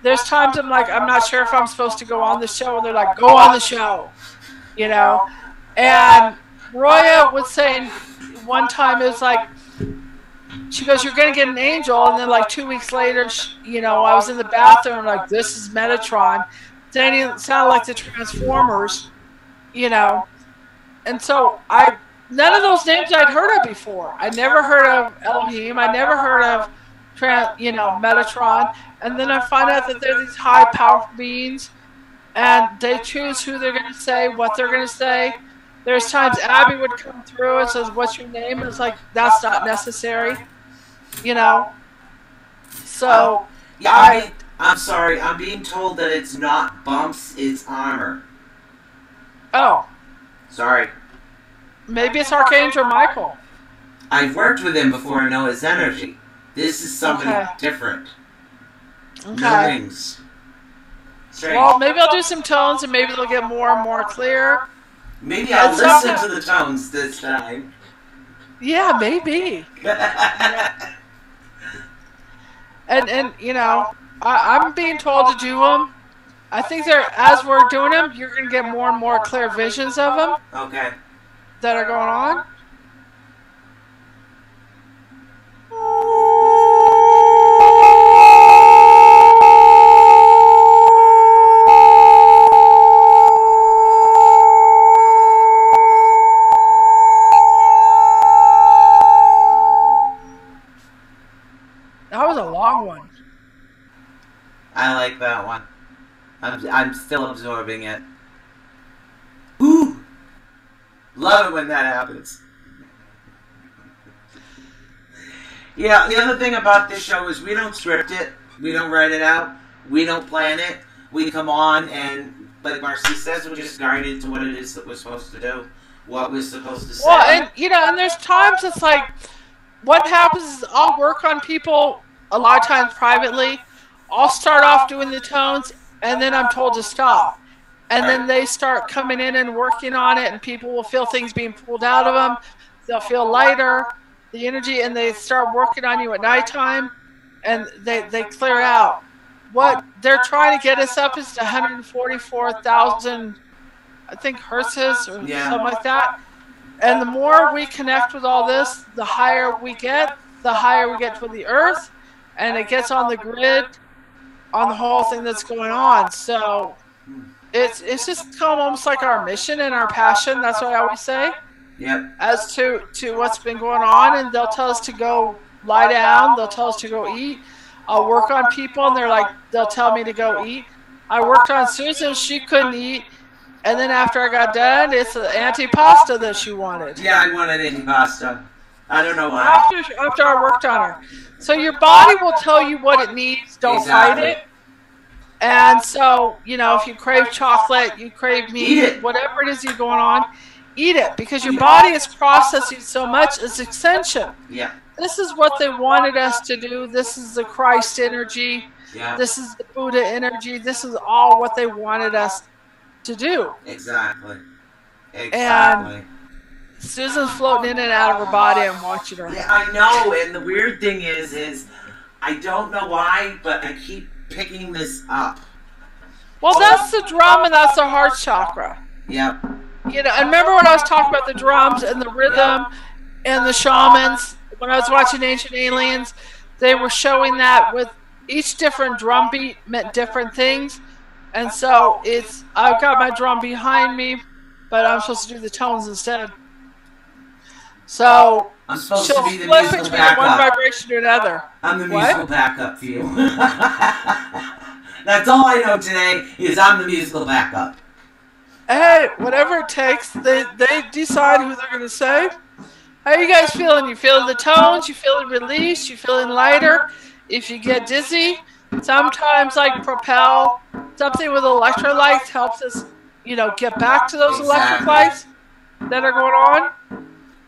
There's times I'm like, I'm not sure if I'm supposed to go on the show, and they're like, go on the show, you know. And Roya was saying one time, it was like, she goes, you're going to get an angel, and then like 2 weeks later, I was in the bathroom, like, this is Metatron. Then it sounded like the Transformers, And so none of those names I'd heard of before. I never heard of Elohim. I never heard of, Metatron. And then I find out that they're these high, powerful beings, and they choose who they're going to say, what they're going to say. There's times Abby would come through and says, what's your name? And it's like, that's not necessary, So, I'm sorry, I'm being told that it's not bumps, it's armor. Oh. Sorry. Maybe it's Archangel Michael. I've worked with him before, I know his energy. This is something different. Okay. No wings. Strange. Well, maybe I'll do some tones and maybe they'll get more and more clear. Maybe I'll listen to the tones this time. Yeah, maybe. and I'm being told to do them. I think as we're doing them, you're going to get more and more clear visions of them. Okay. That are going on. That was a long one. I like that one. I'm still absorbing it. Ooh! Love it when that happens. Yeah, the other thing about this show is we don't script it. We don't write it out. We don't plan it. We come on and, like Marcy says, we're just guided to what it is that we're supposed to do. What we're supposed to say. Well, and there's times it's like, what happens is I'll work on people a lot of times privately. I'll start off doing the tones, and then I'm told to stop. And then they start coming in and working on it, and people will feel things being pulled out of them. They'll feel lighter, the energy, and they start working on you at nighttime, and they clear out. What they're trying to get us up is to 144,000, I think, hertzes or something like that. And the more we connect with all this, the higher we get to the earth, and it gets on the grid, on the whole thing that's going on. So it's just almost like our mission and our passion. That's what I always say. Yep. As to what's been going on, and they'll tell us to go lie down. They'll tell us to go eat. I'll work on people, and they'll tell me to go eat. I worked on Susan. She couldn't eat. And then after I got done, it's the antipasta that she wanted. Yeah, I wanted antipasta. I don't know why. After I worked on her. So your body will tell you what it needs. Don't fight it. And so, you know, if you crave chocolate, you crave meat, whatever it is you're going on, eat it, because your body is processing so much. It's ascension. Yeah. This is what they wanted us to do. This is the Christ energy. Yeah. This is the Buddha energy. This is all what they wanted us to do. Exactly. And Susan's floating in and out of her body. I'm watching her. Yeah, I know. And the weird thing is I don't know why, but I keep picking this up. Well, that's the drum and that's the heart chakra. Yep. You know, and remember when I was talking about the drums and the rhythm and the shamans, when I was watching Ancient Aliens, they were showing that with each different drum beat meant different things. And so I've got my drum behind me, but I'm supposed to do the tones instead. So I'm supposed she'll to be the flip musical between backup. one vibration to another. I'm the musical backup for you. That's all I know today is I'm the musical backup. Hey, whatever it takes, they decide who they're going to say. How are you guys feeling? You feeling the tones? You feeling released? You feeling lighter? If you get dizzy, sometimes like Propel, something with electrolytes helps us, you know, get back to those electrolytes that are going on.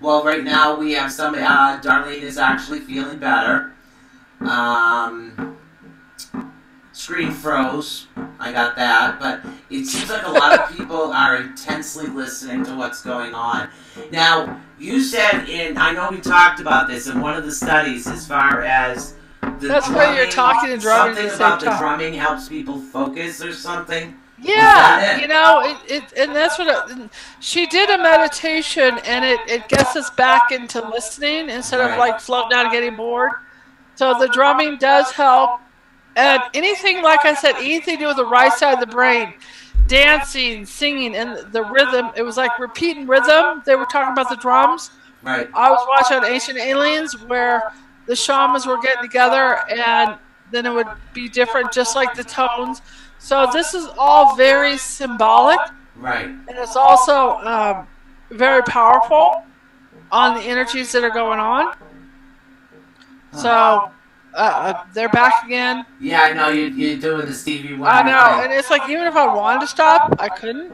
Well, right now we have some, Darlene is actually feeling better. Screen froze. I got that. But it seems like a lot of people are intensely listening to what's going on. Now, you said I know we talked about this in one of the studies as far as the That's drumming, why you're talking and drumming something at the same about the time. drumming helps people focus or something. Yeah, you know, and that's what she did a meditation, and it gets us back into listening instead of like floating out and getting bored. So the drumming does help, and anything, like I said, anything to do with the right side of the brain, dancing, singing, and the rhythm. It was like repeating rhythm. They were talking about the drums. Right. I was watching Ancient Aliens where the shamans were getting together, and then it would be different, just like the tones. So this is all very symbolic, right? And it's also very powerful on the energies that are going on. So they're back again. Yeah, I know you're doing the Stevie Wonder. I know, thing. and it's like even if I wanted to stop, I couldn't.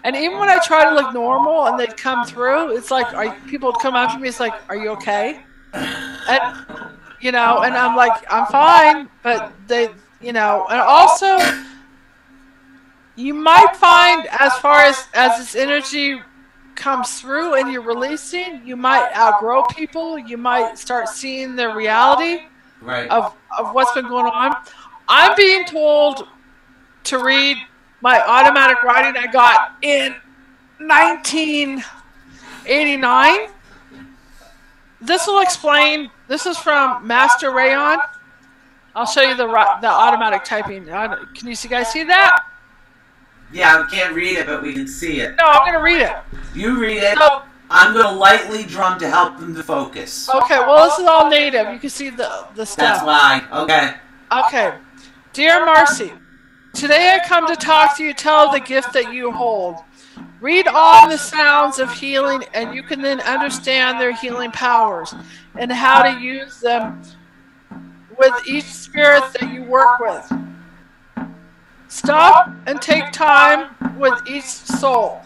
And even when I try to look normal and they'd come through, it's like people would come after me. It's like, "Are you okay?" And you know, and I'm like, "I'm fine," but they, you know, and also. You might find, as far as this energy comes through and you're releasing, you might outgrow people. You might start seeing the reality of what's been going on. I'm being told to read my automatic writing I got in 1989. This will explain. This is from Master Rayon. I'll show you the automatic typing. Can you guys see that? Yeah, we can't read it, but we can see it. No, I'm going to read it. You read it. So, I'm going to lightly drum to help them to focus. Okay, well, this is all native. You can see the stuff. That's why. Okay. Okay. Dear Marcy, today I come to talk to you, tell the gift that you hold. Read all the sounds of healing, and you can then understand their healing powers and how to use them with each spirit that you work with. Stop and take time with each soul.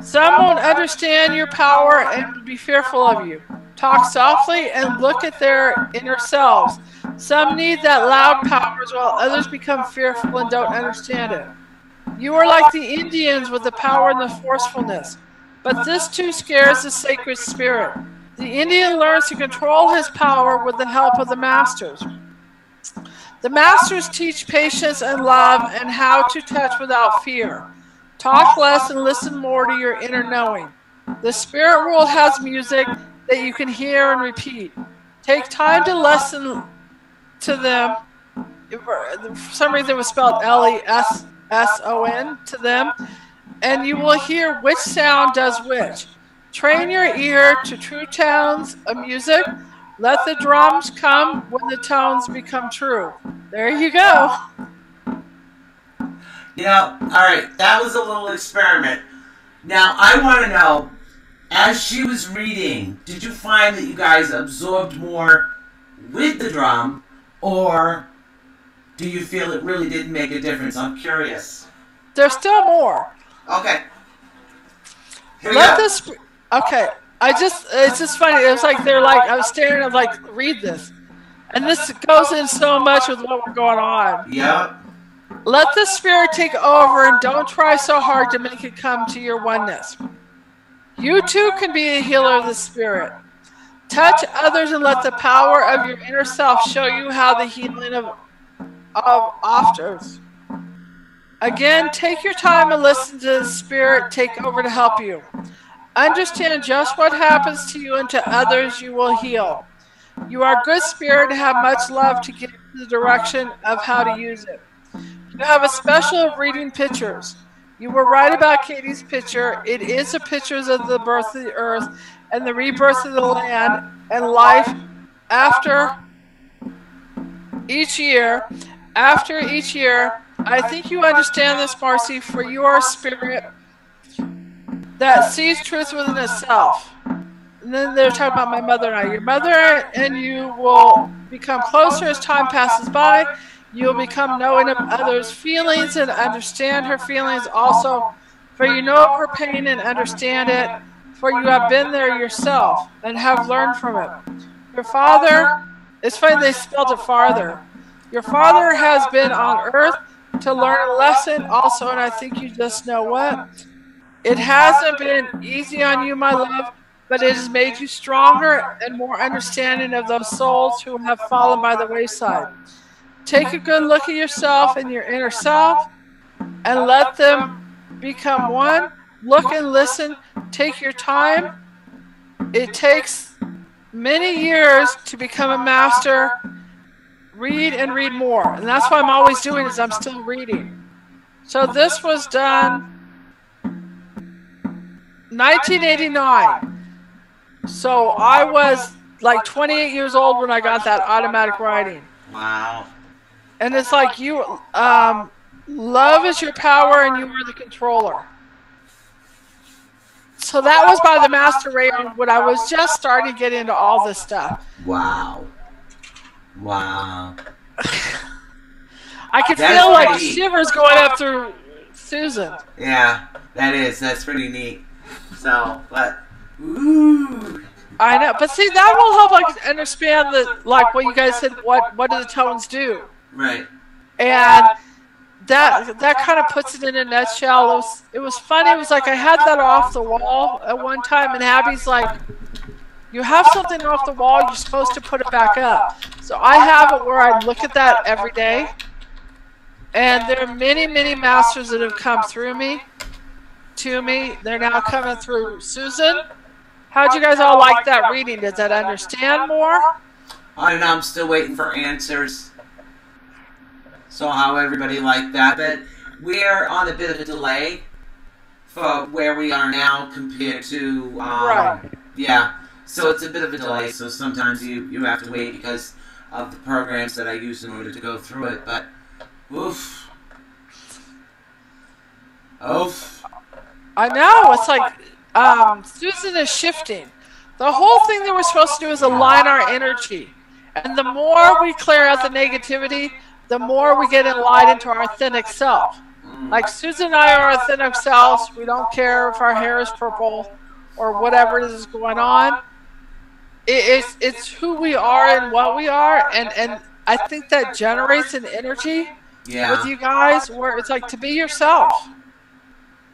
Some won't understand your power and be fearful of you. Talk softly and look at their inner selves. Some need that loud powers while others become fearful and don't understand it. You are like the Indians with the power and the forcefulness, but this too scares the sacred spirit. The Indian learns to control his power with the help of the masters. The masters teach patience and love and how to touch without fear. Talk less and listen more to your inner knowing. The spirit world has music that you can hear and repeat. Take time to listen to them. For some reason it was spelled L-E-S-S-O-N to them. And you will hear which sound does which. Train your ear to true tones of music. Let the drums come when the tones become true. There you go. You know, alright, that was a little experiment. Now, I want to know, as she was reading, did you find that you guys absorbed more with the drum, or do you feel it really didn't make a difference? I'm curious. There's still more. Okay. Here we Let go. this. Okay. It's just funny. It was like they're like, I was staring. I'm like, read this, and this goes in so much with what we're going on. Yep. Let the Spirit take over, and don't try so hard to make it come to your oneness. You too can be a healer of the Spirit. Touch others and let the power of your inner self show you how the healing of offers. Again, take your time and listen to the Spirit take over to help you. Understand just what happens to you and to others you will heal. You are a good spirit and have much love to give you the direction of how to use it. You have a special of reading pictures. You were right about Katie's picture. It is the pictures of the birth of the earth and the rebirth of the land and life after each year. After each year, I think you understand this, Marcy, for you are a spirit that sees truth within itself. And then they're talking about my mother and I. Your mother and you will become closer as time passes by. You will become knowing of others' feelings and understand her feelings also. For you know of her pain and understand it. For you have been there yourself and have learned from it. Your father, it's funny they spelled it farther. Your father has been on earth to learn a lesson also, and I think you just know what? It hasn't been easy on you, my love, but it has made you stronger and more understanding of those souls who have fallen by the wayside. Take a good look at yourself and your inner self and let them become one. Look and listen. Take your time. It takes many years to become a master. Read and read more. And that's what I'm always doing is I'm still reading. So this was done 1989. So I was like 28 years old when I got that automatic writing. Wow. And it's like you, love is your power and you are the controller. So that was by the Master Rayon when I was just starting to get into all this stuff. Wow. Wow. I could That's feel like pretty neat. shivers going up through Susan. Yeah, that's pretty neat. So, but, ooh. I know, but see, that will help like understand the like what you guys said. What do the tones do? Right. And that kind of puts it in a nutshell. It was funny. It was like I had that off the wall at one time, and Abby's like, "You have something off the wall. You're supposed to put it back up." So I have it where I look at that every day. And there are many, many masters that have come through me, to me. They're now coming through Susan. How'd you guys all like that reading? Does that understand more? I don't know. I'm still waiting for answers. So how everybody liked that. But we're on a bit of a delay for where we are now compared to... Right. Yeah. So it's a bit of a delay. So sometimes you have to wait because of the programs that I use in order to go through it. But, oof. Oof. I know. It's like Susan is shifting. The whole thing that we're supposed to do is align our energy. And the more we clear out the negativity, the more we get in light into our authentic self. Like Susan and I are authentic selves. We don't care if our hair is purple or whatever it is going on. It's who we are and what we are. And I think that generates an energy with you guys where it's like to be yourself.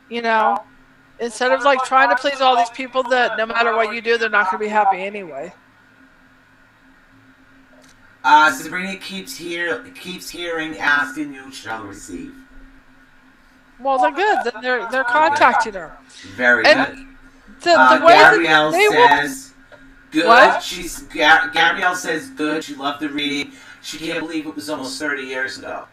You know? Instead of like trying to please all these people that no matter what you do, they're not going to be happy anyway. Sabrina keeps hearing, asking you shall receive. Well, they're good. Then they're contacting her. Very and good. The way Gabrielle that says good. What? Gabrielle says good. She loved the reading. She can't believe it was almost 30 years ago.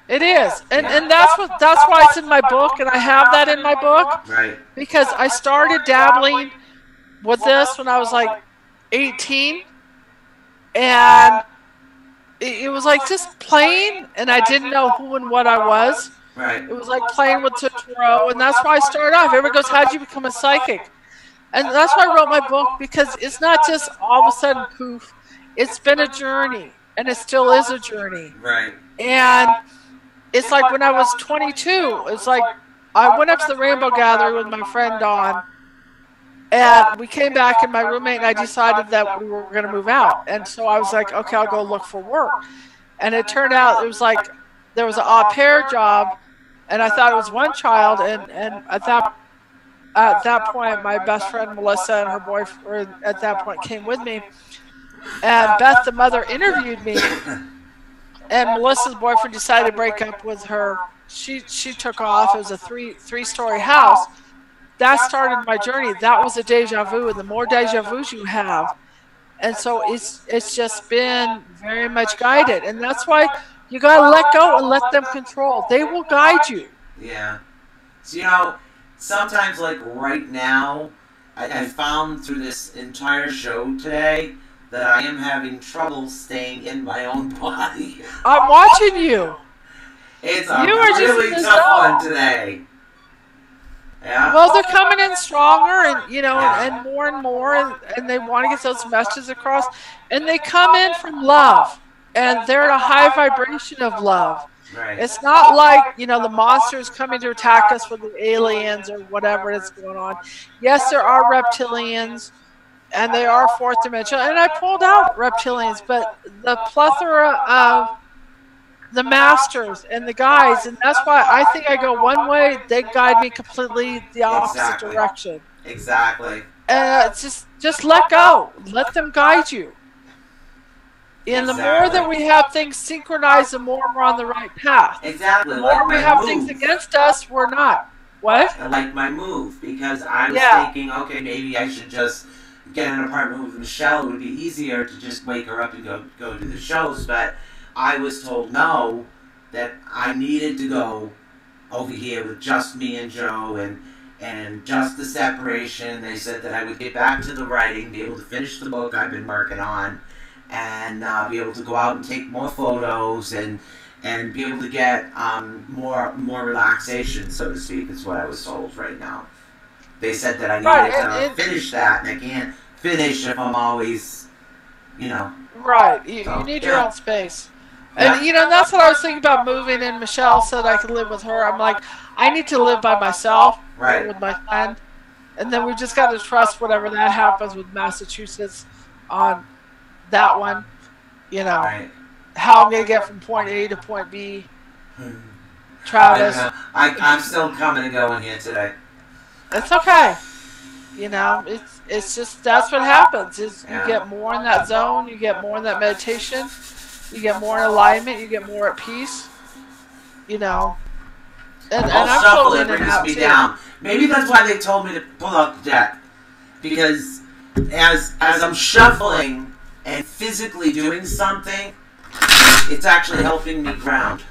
It is, and that's why it's in my book, and I have that in my book. Right. Because I started dabbling with this when I was like 18, and it was like just playing, and I didn't know who and what I was. Right. It was like playing with the tarot, and that's why I started off. Everybody goes, "How'd you become a psychic?" And that's why I wrote my book, because it's not just all of a sudden poof. It's been a journey. and it still is a journey. Right. And it's like when I was 22, it's like I went up to the Rainbow Gathering with my friend Dawn, and we came back, and my roommate and I decided that we were going to move out. And so I was like, okay, I'll go look for work. And it turned out it was like there was an au pair job, and I thought it was one child. And at that point, my best friend Melissa and her boyfriend at that point came with me. And Beth, the mother, interviewed me. And Melissa's boyfriend decided to break up with her. She took off. It was a three-story house. That started my journey. That was a deja vu, and the more deja vus you have, and so it's just been very much guided, and that's why you gotta let go and let them control. They will guide you. Yeah. So sometimes, like right now, I found through this entire show today that I am having trouble staying in my own body. I'm watching you. It's a really tough one today. Yeah. Well, they're coming in stronger, and and more, and they want to get those messages across, and they come in from love, and they're at a high vibration of love. Right. It's not like the monsters coming to attack us with the aliens or whatever is going on. Yes, there are reptilians, and they are fourth dimensional, and I pulled out reptilians, but the plethora of the masters and the guides, and that's why I think I go one way, they guide me completely the opposite direction. Exactly. Just let go. Let them guide you. And the more that we have things synchronized, the more we're on the right path. Exactly. The more we have things against us, we're not. What? I like my move, because I was thinking, okay, maybe I should just get an apartment with Michelle. It would be easier to just wake her up and go to the shows, but I was told no, that I needed to go over here with just me and Joe and just the separation. They said that I would get back to the writing, be able to finish the book I've been working on, and be able to go out and take more photos and be able to get more relaxation, so to speak, is what I was told right now. They said that I needed to finish that, and I can't finish if I'm always, Right. You need your own space. And that's what I was thinking about moving, and Michelle said I could live with her. I'm like, I need to live by myself, right, with my friend, and then we just got to trust whatever that happens with Massachusetts on that one. Right. How I'm gonna get from point A to point B. Travis, I'm still coming and going here today. It's okay. It's just that's what happens. You get more in that zone, you get more in that meditation. You get more in alignment. You get more at peace. And I'm totally brings me down. Maybe that's why they told me to pull out the deck, because as I'm shuffling and physically doing something, it's actually helping me ground.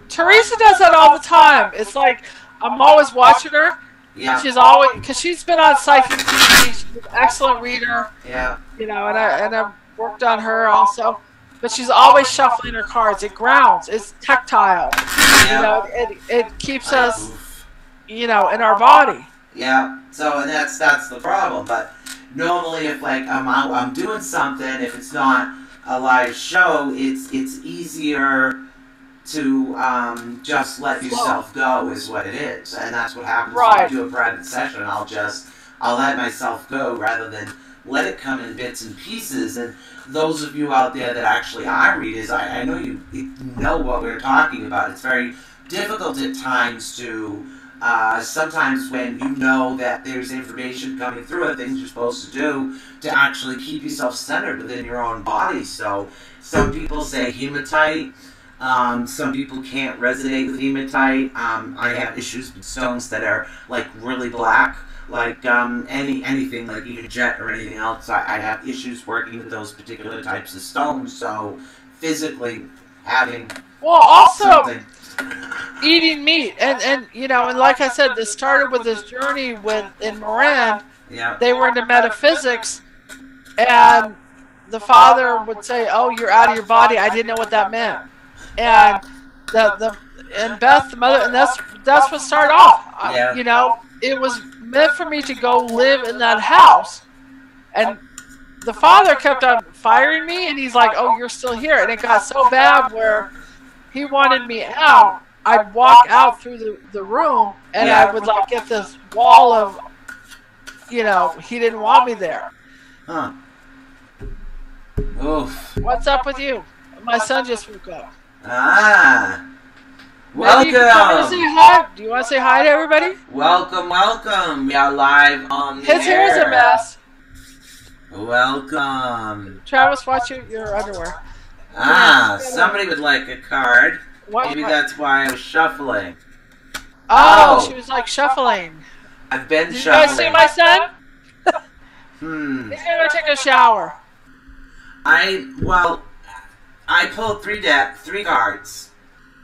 Teresa does that all the time. It's like I'm always watching her. Yeah. She's always, because she's been on Psychic TV. She's an excellent reader. Yeah. And I've worked on her also. But she's always shuffling her cards. It grounds. It's tactile. Yeah. It keeps us, in our body. Yeah. So, and that's the problem. But normally, if I'm doing something, if it's not a live show, it's easier to just let yourself go, is what it is, and that's what happens when I do a private session. I'll let myself go rather than let it come in bits and pieces. And those of you out there that actually I read, I know you know what we're talking about. It's very difficult at times to, sometimes when you know that there's information coming through it, things you're supposed to do, to actually keep yourself centered within your own body. So some people say hematite. Some people can't resonate with hematite. I have issues with stones that are like really black. Like anything, like even jet or anything else, I have issues working with those particular types of stones. So physically having something. Eating meat, and like I said, this started with this journey in Moran. Yeah. They were into metaphysics, and the father would say, "Oh, you're out of your body." I didn't know what that meant, and and Beth, the mother, and that's what started off. Yeah. It was meant for me to go live in that house, and the father kept on firing me, and he's like, "Oh, you're still here," and it got so bad where he wanted me out. I'd walk out through the room, and I would like get this wall of, you know, he didn't want me there. Huh. Oof. What's up with you? My son just woke up. Ah. Maybe you can come and say hi. Do you want to say hi to everybody? Welcome, welcome. We are live on the His hair's a mess. Welcome. Travis, watch your underwear. Ah, somebody would like a card. What? Maybe that's why I was shuffling. Oh, she was like shuffling. I've been Did shuffling. you guys see my son? He's gonna take a shower. I pulled three cards.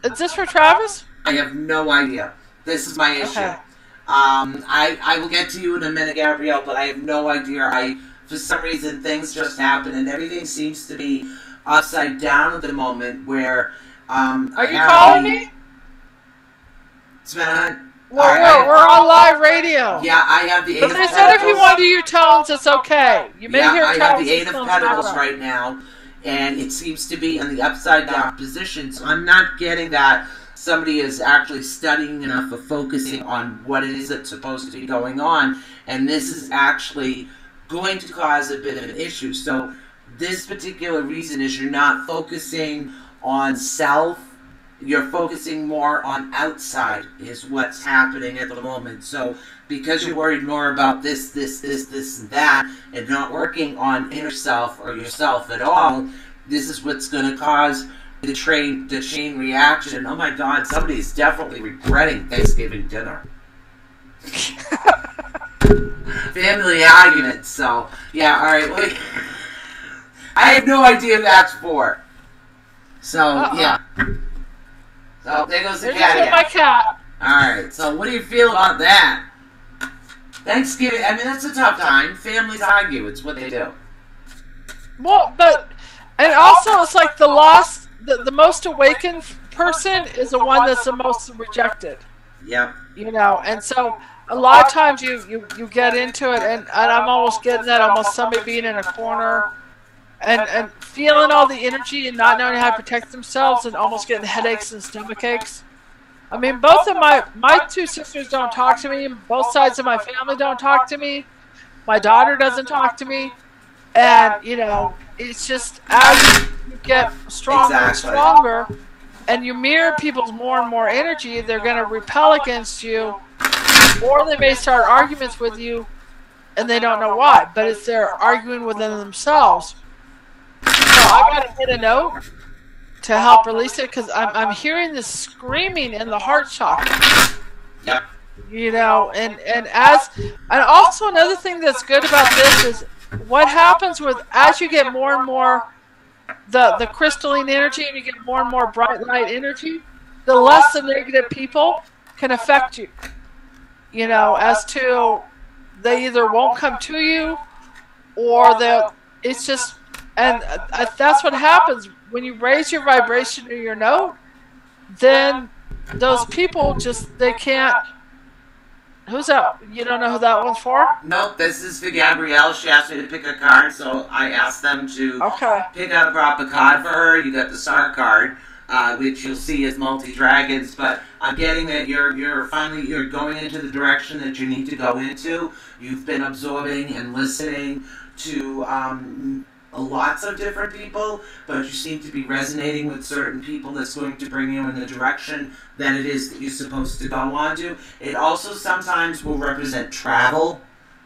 Is this for Travis? I have no idea. This is my issue. Okay. I will get to you in a minute, Gabrielle, but I have no idea. For some reason, things just happen, and everything seems to be upside down at the moment. Where are you calling me? We're on live radio. Yeah, I have the Eight of Pentacles. But they said if you want to do your tones, it's okay. You may hear I have Travis' the Eight of tones Pentacles background. right now, and it seems to be in the upside down position. So I'm not getting that somebody is actually studying enough or focusing on what it is that's supposed to be going on, and this is actually going to cause a bit of an issue. So this particular reason is you're not focusing on self. You're focusing more on outside is what's happening at the moment. So because you're worried more about this, and that, and not working on inner self or yourself at all, this is what's going to cause the chain reaction. Oh my God, somebody's definitely regretting Thanksgiving dinner. Family arguments. So yeah, all right. Wait. I have no idea what that's for. So yeah. So there goes the cat again. My cat. Alright, so what do you feel about that? Thanksgiving, I mean, that's a tough time. Families argue, it's what they do. Well, and also it's like the lost, the most awakened person is the one that's the most rejected. Yep. You know, and so a lot of times you get into it, and I'm almost getting that, almost somebody being in a corner and feeling all the energy and not knowing how to protect themselves and almost getting headaches and stomach aches. I mean, both of my two sisters don't talk to me. Both sides of my family don't talk to me. My daughter doesn't talk to me. And, you know, it's just as you get stronger and stronger and you mirror people's more and more energy, they're going to repel against you, or they may start arguments with you and they don't know why, but it's they're arguing within themselves. So I got to get a note to help release it, because I'm hearing this screaming in the heart chakra. Yep. You know, and also another thing that's good about this is what happens with, as you get more and more the crystalline energy and you get more and more bright light energy, the less the negative people can affect you. You know, as to they either won't come to you or it's just. And that's what happens when you raise your vibration or your note. Then those people they can't. Who's that? You don't know who that one's for? Nope, this is for Gabrielle. She asked me to pick a card, so I asked them to pick out a proper card for her. You got the Star card, which you'll see as multi-dragons. But I'm getting that you're finally going into the direction that you need to go into. You've been absorbing and listening to lots of different people, but you seem to be resonating with certain people that's going to bring you in the direction that it is that you're supposed to go on to. It also sometimes will represent travel,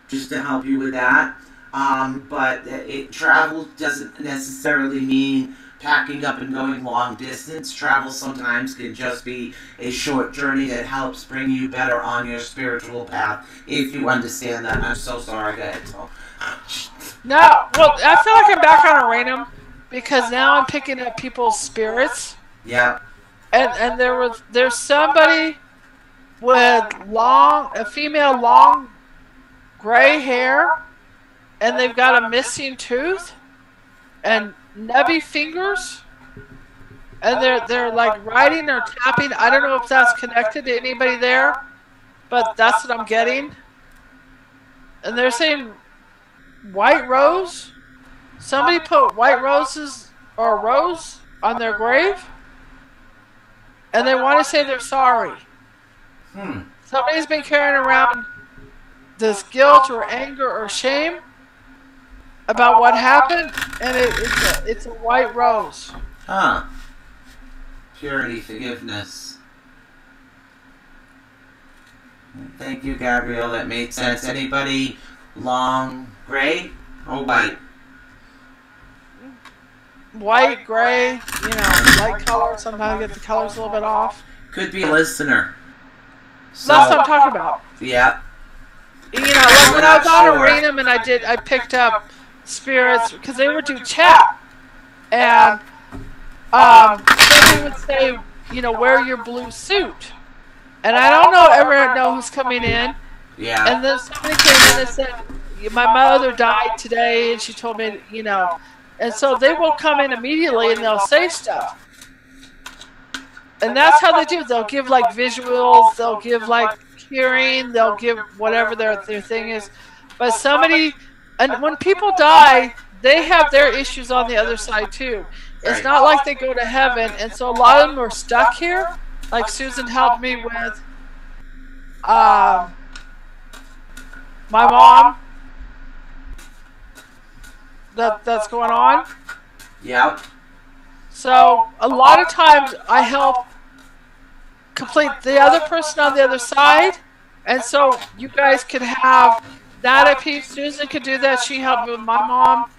just to help you with that. But travel doesn't necessarily mean packing up and going long distance. Travel sometimes can just be a short journey that helps bring you better on your spiritual path, if you understand that. I'm so sorry. Go ahead, Tom. No, well, I feel like I'm back on a random because now I'm picking up people's spirits. Yeah. And there's somebody with a female long gray hair, and they've got a missing tooth and nubby fingers, and they're like writing or tapping. I don't know if that's connected to anybody there, but that's what I'm getting. And they're saying White Rose. somebody put white roses or a rose on their grave, and they want to say they're sorry. Somebody's been carrying around this guilt or anger or shame about what happened, and it's a white rose. Huh. Purity, forgiveness. Thank you, Gabrielle. That made sense. Anybody long gray or white? White, gray, you know, light color. Sometimes I get the colors a little bit off. Could be a listener. So, That's what I'm talking about. Yeah. You know, like when I was on Arenum and I picked up spirits because they would do chat, and somebody would say, you know, wear your blue suit, and I don't ever know who's coming in. Yeah. And then somebody came in and said, my mother died today, and she told me, you know, and so they will come in immediately and they'll say stuff. And that's how they do. They'll give like visuals, they'll give like hearing, they'll give whatever their thing is. But somebody, and when people die, they have their issues on the other side too. It's not like they go to heaven, and so a lot of them are stuck here. Like Susan helped me with my mom. That's going on. Yeah. So a lot of times I help complete the other person on the other side, and so you guys could have that at peace. Susan could do that. She helped me with my mom,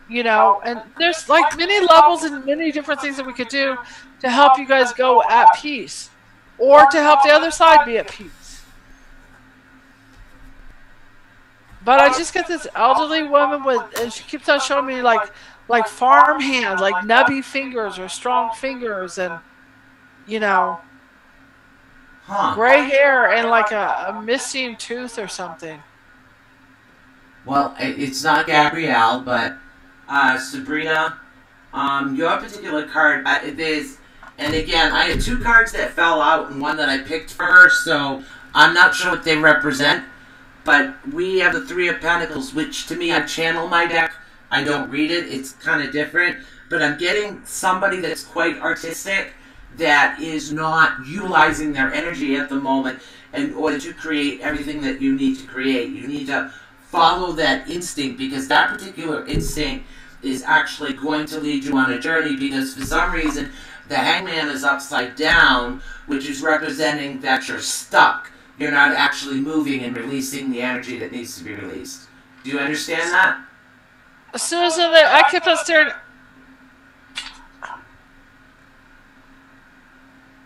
you know, and there's like many levels and many different things that we could do to help you guys go at peace, or to help the other side be at peace. But I just get this elderly woman with, and she keeps on showing me like farm hands, like nubby fingers or strong fingers, and you know, gray hair and like a missing tooth or something. Well, it's not Gabrielle, but Sabrina, your particular card, and again, I had 2 cards that fell out and one that I picked for her, so I'm not sure what they represent. But we have the 3 of Pentacles, which to me, I channel my deck. I don't read it. It's kind of different. But I'm getting somebody that's quite artistic that is not utilizing their energy at the moment in order to create everything that you need to create. You need to follow that instinct, because that particular instinct is actually going to lead you on a journey, because for some reason, the Hangman is upside down, which is representing that you're stuck. You're not actually moving and releasing the energy that needs to be released. Do you understand that? Susan, I kept on staring.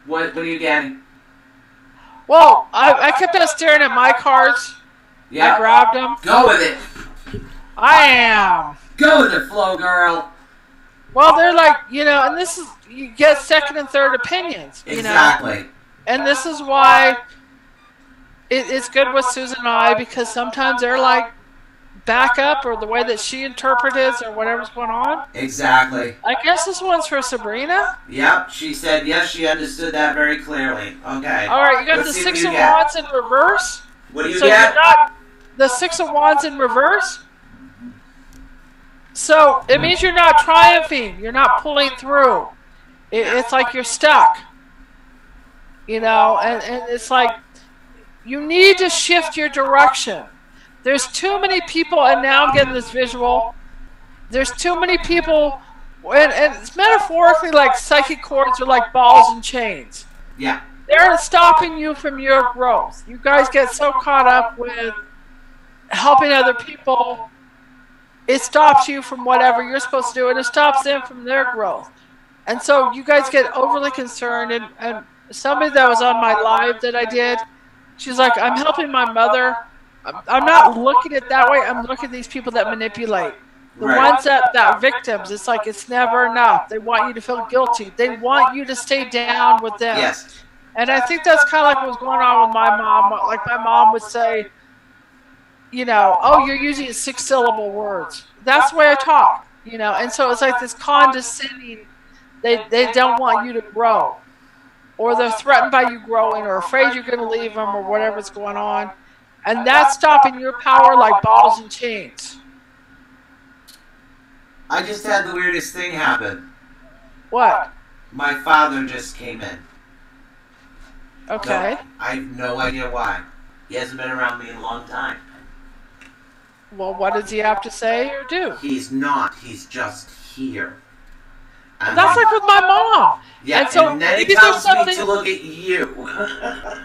What are you getting? Well, I kept on staring at my cards. Yeah. I grabbed them. Go with it. I am. Go with it, Flo girl. Well, they're like, you know, and this is, you get second and third opinions. You Exactly. know? And this is why it's good with Susan and I, because sometimes they're like back up, or the way that she interprets or whatever's going on. Exactly. I guess this one's for Sabrina. Yep, she said yes, she understood that very clearly. Okay. All right, you got the 6 of Wands in reverse. What do you so get? You're not, the 6 of Wands in reverse. So it means you're not triumphing. You're not pulling through. It's like you're stuck. You know, and it's like you need to shift your direction. There's too many people, and now I'm getting this visual. There's too many people, and it's metaphorically like psychic cords are like balls and chains. Yeah. They're stopping you from your growth. You guys get so caught up with helping other people, it stops you from whatever you're supposed to do, and it stops them from their growth. And so you guys get overly concerned, and somebody that was on my live that I did, she's like, I'm helping my mother. I'm not looking at it that way. I'm looking at these people that manipulate. The ones that victims, it's like it's never enough. They want you to feel guilty. They want you to stay down with them. Yes. And I think that's kind of like what was going on with my mom. Like my mom would say, you know, oh, you're using 6-syllable words. That's the way I talk, you know. And so it's like this condescending. They don't want you to grow. Or they're threatened by you growing, or afraid you're going to leave them, or whatever's going on. And that's stopping your power like balls and chains. I just had the weirdest thing happen. What? My father just came in. Okay. No, I have no idea why. He hasn't been around me in a long time. Well, what does he have to say or do? He's not. He's just here. And That's like with my mom. yeah, and so and then he maybe there's tells me something. to look at you.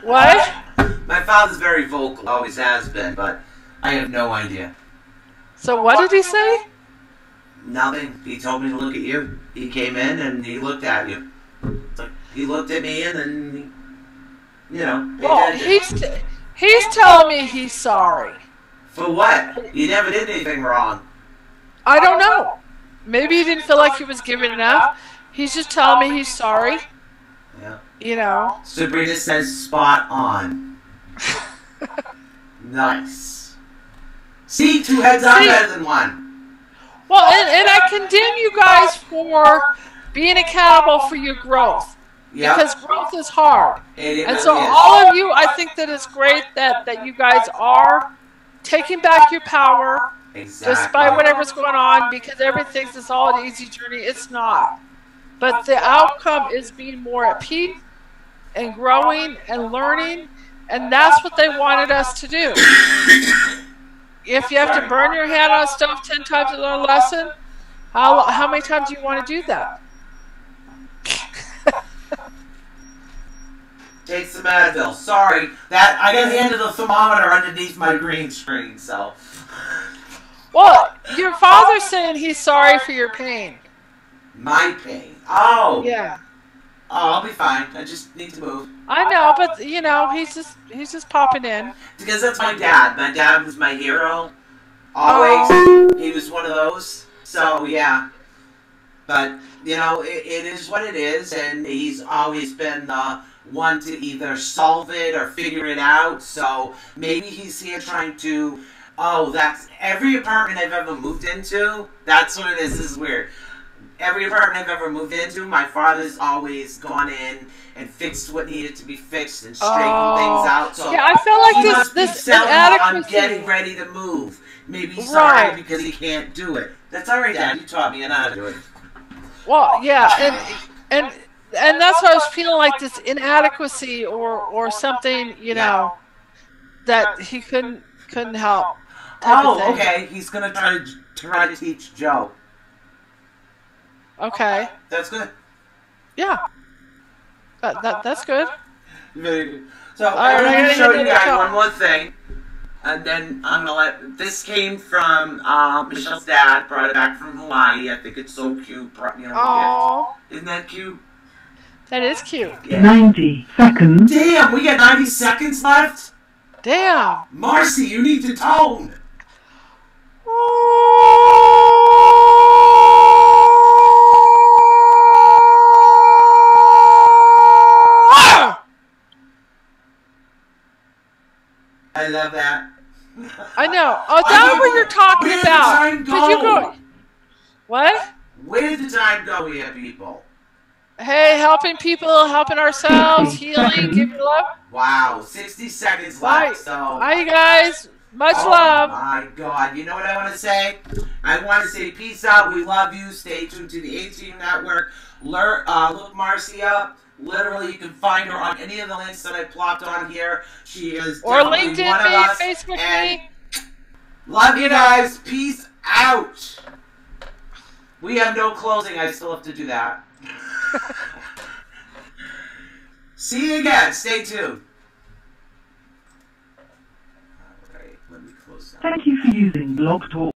What? My father's very vocal, always has been, but I have no idea. So what did he say? Nothing. He told me to look at you. He came in and he looked at you. It's like he looked at me and then, he, Well, he's telling me he's sorry. For what? You never did anything wrong. I don't know. Maybe he didn't feel like he was giving enough. He's just telling me he's sorry. Yeah. Sabrina says spot on. Nice. See, 2 heads are better than 1. Well, and I condemn you guys for being accountable for your growth. Yep. Because growth is hard. It and so really is. all of you, I think that it's great that you guys are taking back your power. Exactly. Despite whatever's going on, because everyone thinks it's all an easy journey. It's not. But the outcome is being more at peace and growing and learning, and that's what they wanted us to do. If you have to burn your hand on stove 10 times to learn a lesson, how many times do you want to do that? Take some Advil. Sorry, that I got handed the thermometer underneath my green screen, so. Well, your father's saying he's sorry for your pain. My pain. Oh. Yeah. Oh, I'll be fine. I just need to move. I know, but he's just popping in. Because that's my dad. My dad was my hero. Always. He was one of those. So yeah. But it is what it is, and he's always been the one to either solve it or figure it out. So maybe he's here trying to. Oh, that's every apartment I've ever moved into. That's what it is. This is weird. Every apartment I've ever moved into, my father's always gone in and fixed what needed to be fixed and straightened things out. So yeah, I feel like he must be selling while I'm inadequacy. getting ready to move. Maybe he's sorry because he can't do it. That's all right, Dad. You taught me how to do it. Well, yeah, and that's why I was feeling like this inadequacy or something, that he couldn't help. Oh, okay. He's gonna try to teach Joe. Okay. That's good. Yeah. That's good. Very good. So I'm going to show you guys one more thing, and then I'm gonna let. This came from Michelle's dad. Brought it back from Hawaii. I think it's so cute. Brought me a gift. Isn't that cute? That is cute. Yeah. 90 seconds. Damn, we got 90 seconds left. Damn. Marcy, you need to tone. I love that. I know. Oh, that's what you're talking about. Did you go? What? Where did the time go here, people? Hey, helping people, helping ourselves, healing, giving love. Wow, 60 seconds left. So. Bye, guys. Much love. Oh my God! You know what I want to say? I want to say peace out. We love you. Stay tuned to the ATU Network. Look Marcy up. Literally, you can find her on any of the links that I plopped on here. She is or definitely LinkedIn one of me, us. Facebook and me. Love you guys. Peace out. We have no closing. I still have to do that. See you again. Stay tuned. All right, let me close down. Thank you for using Blog Talk.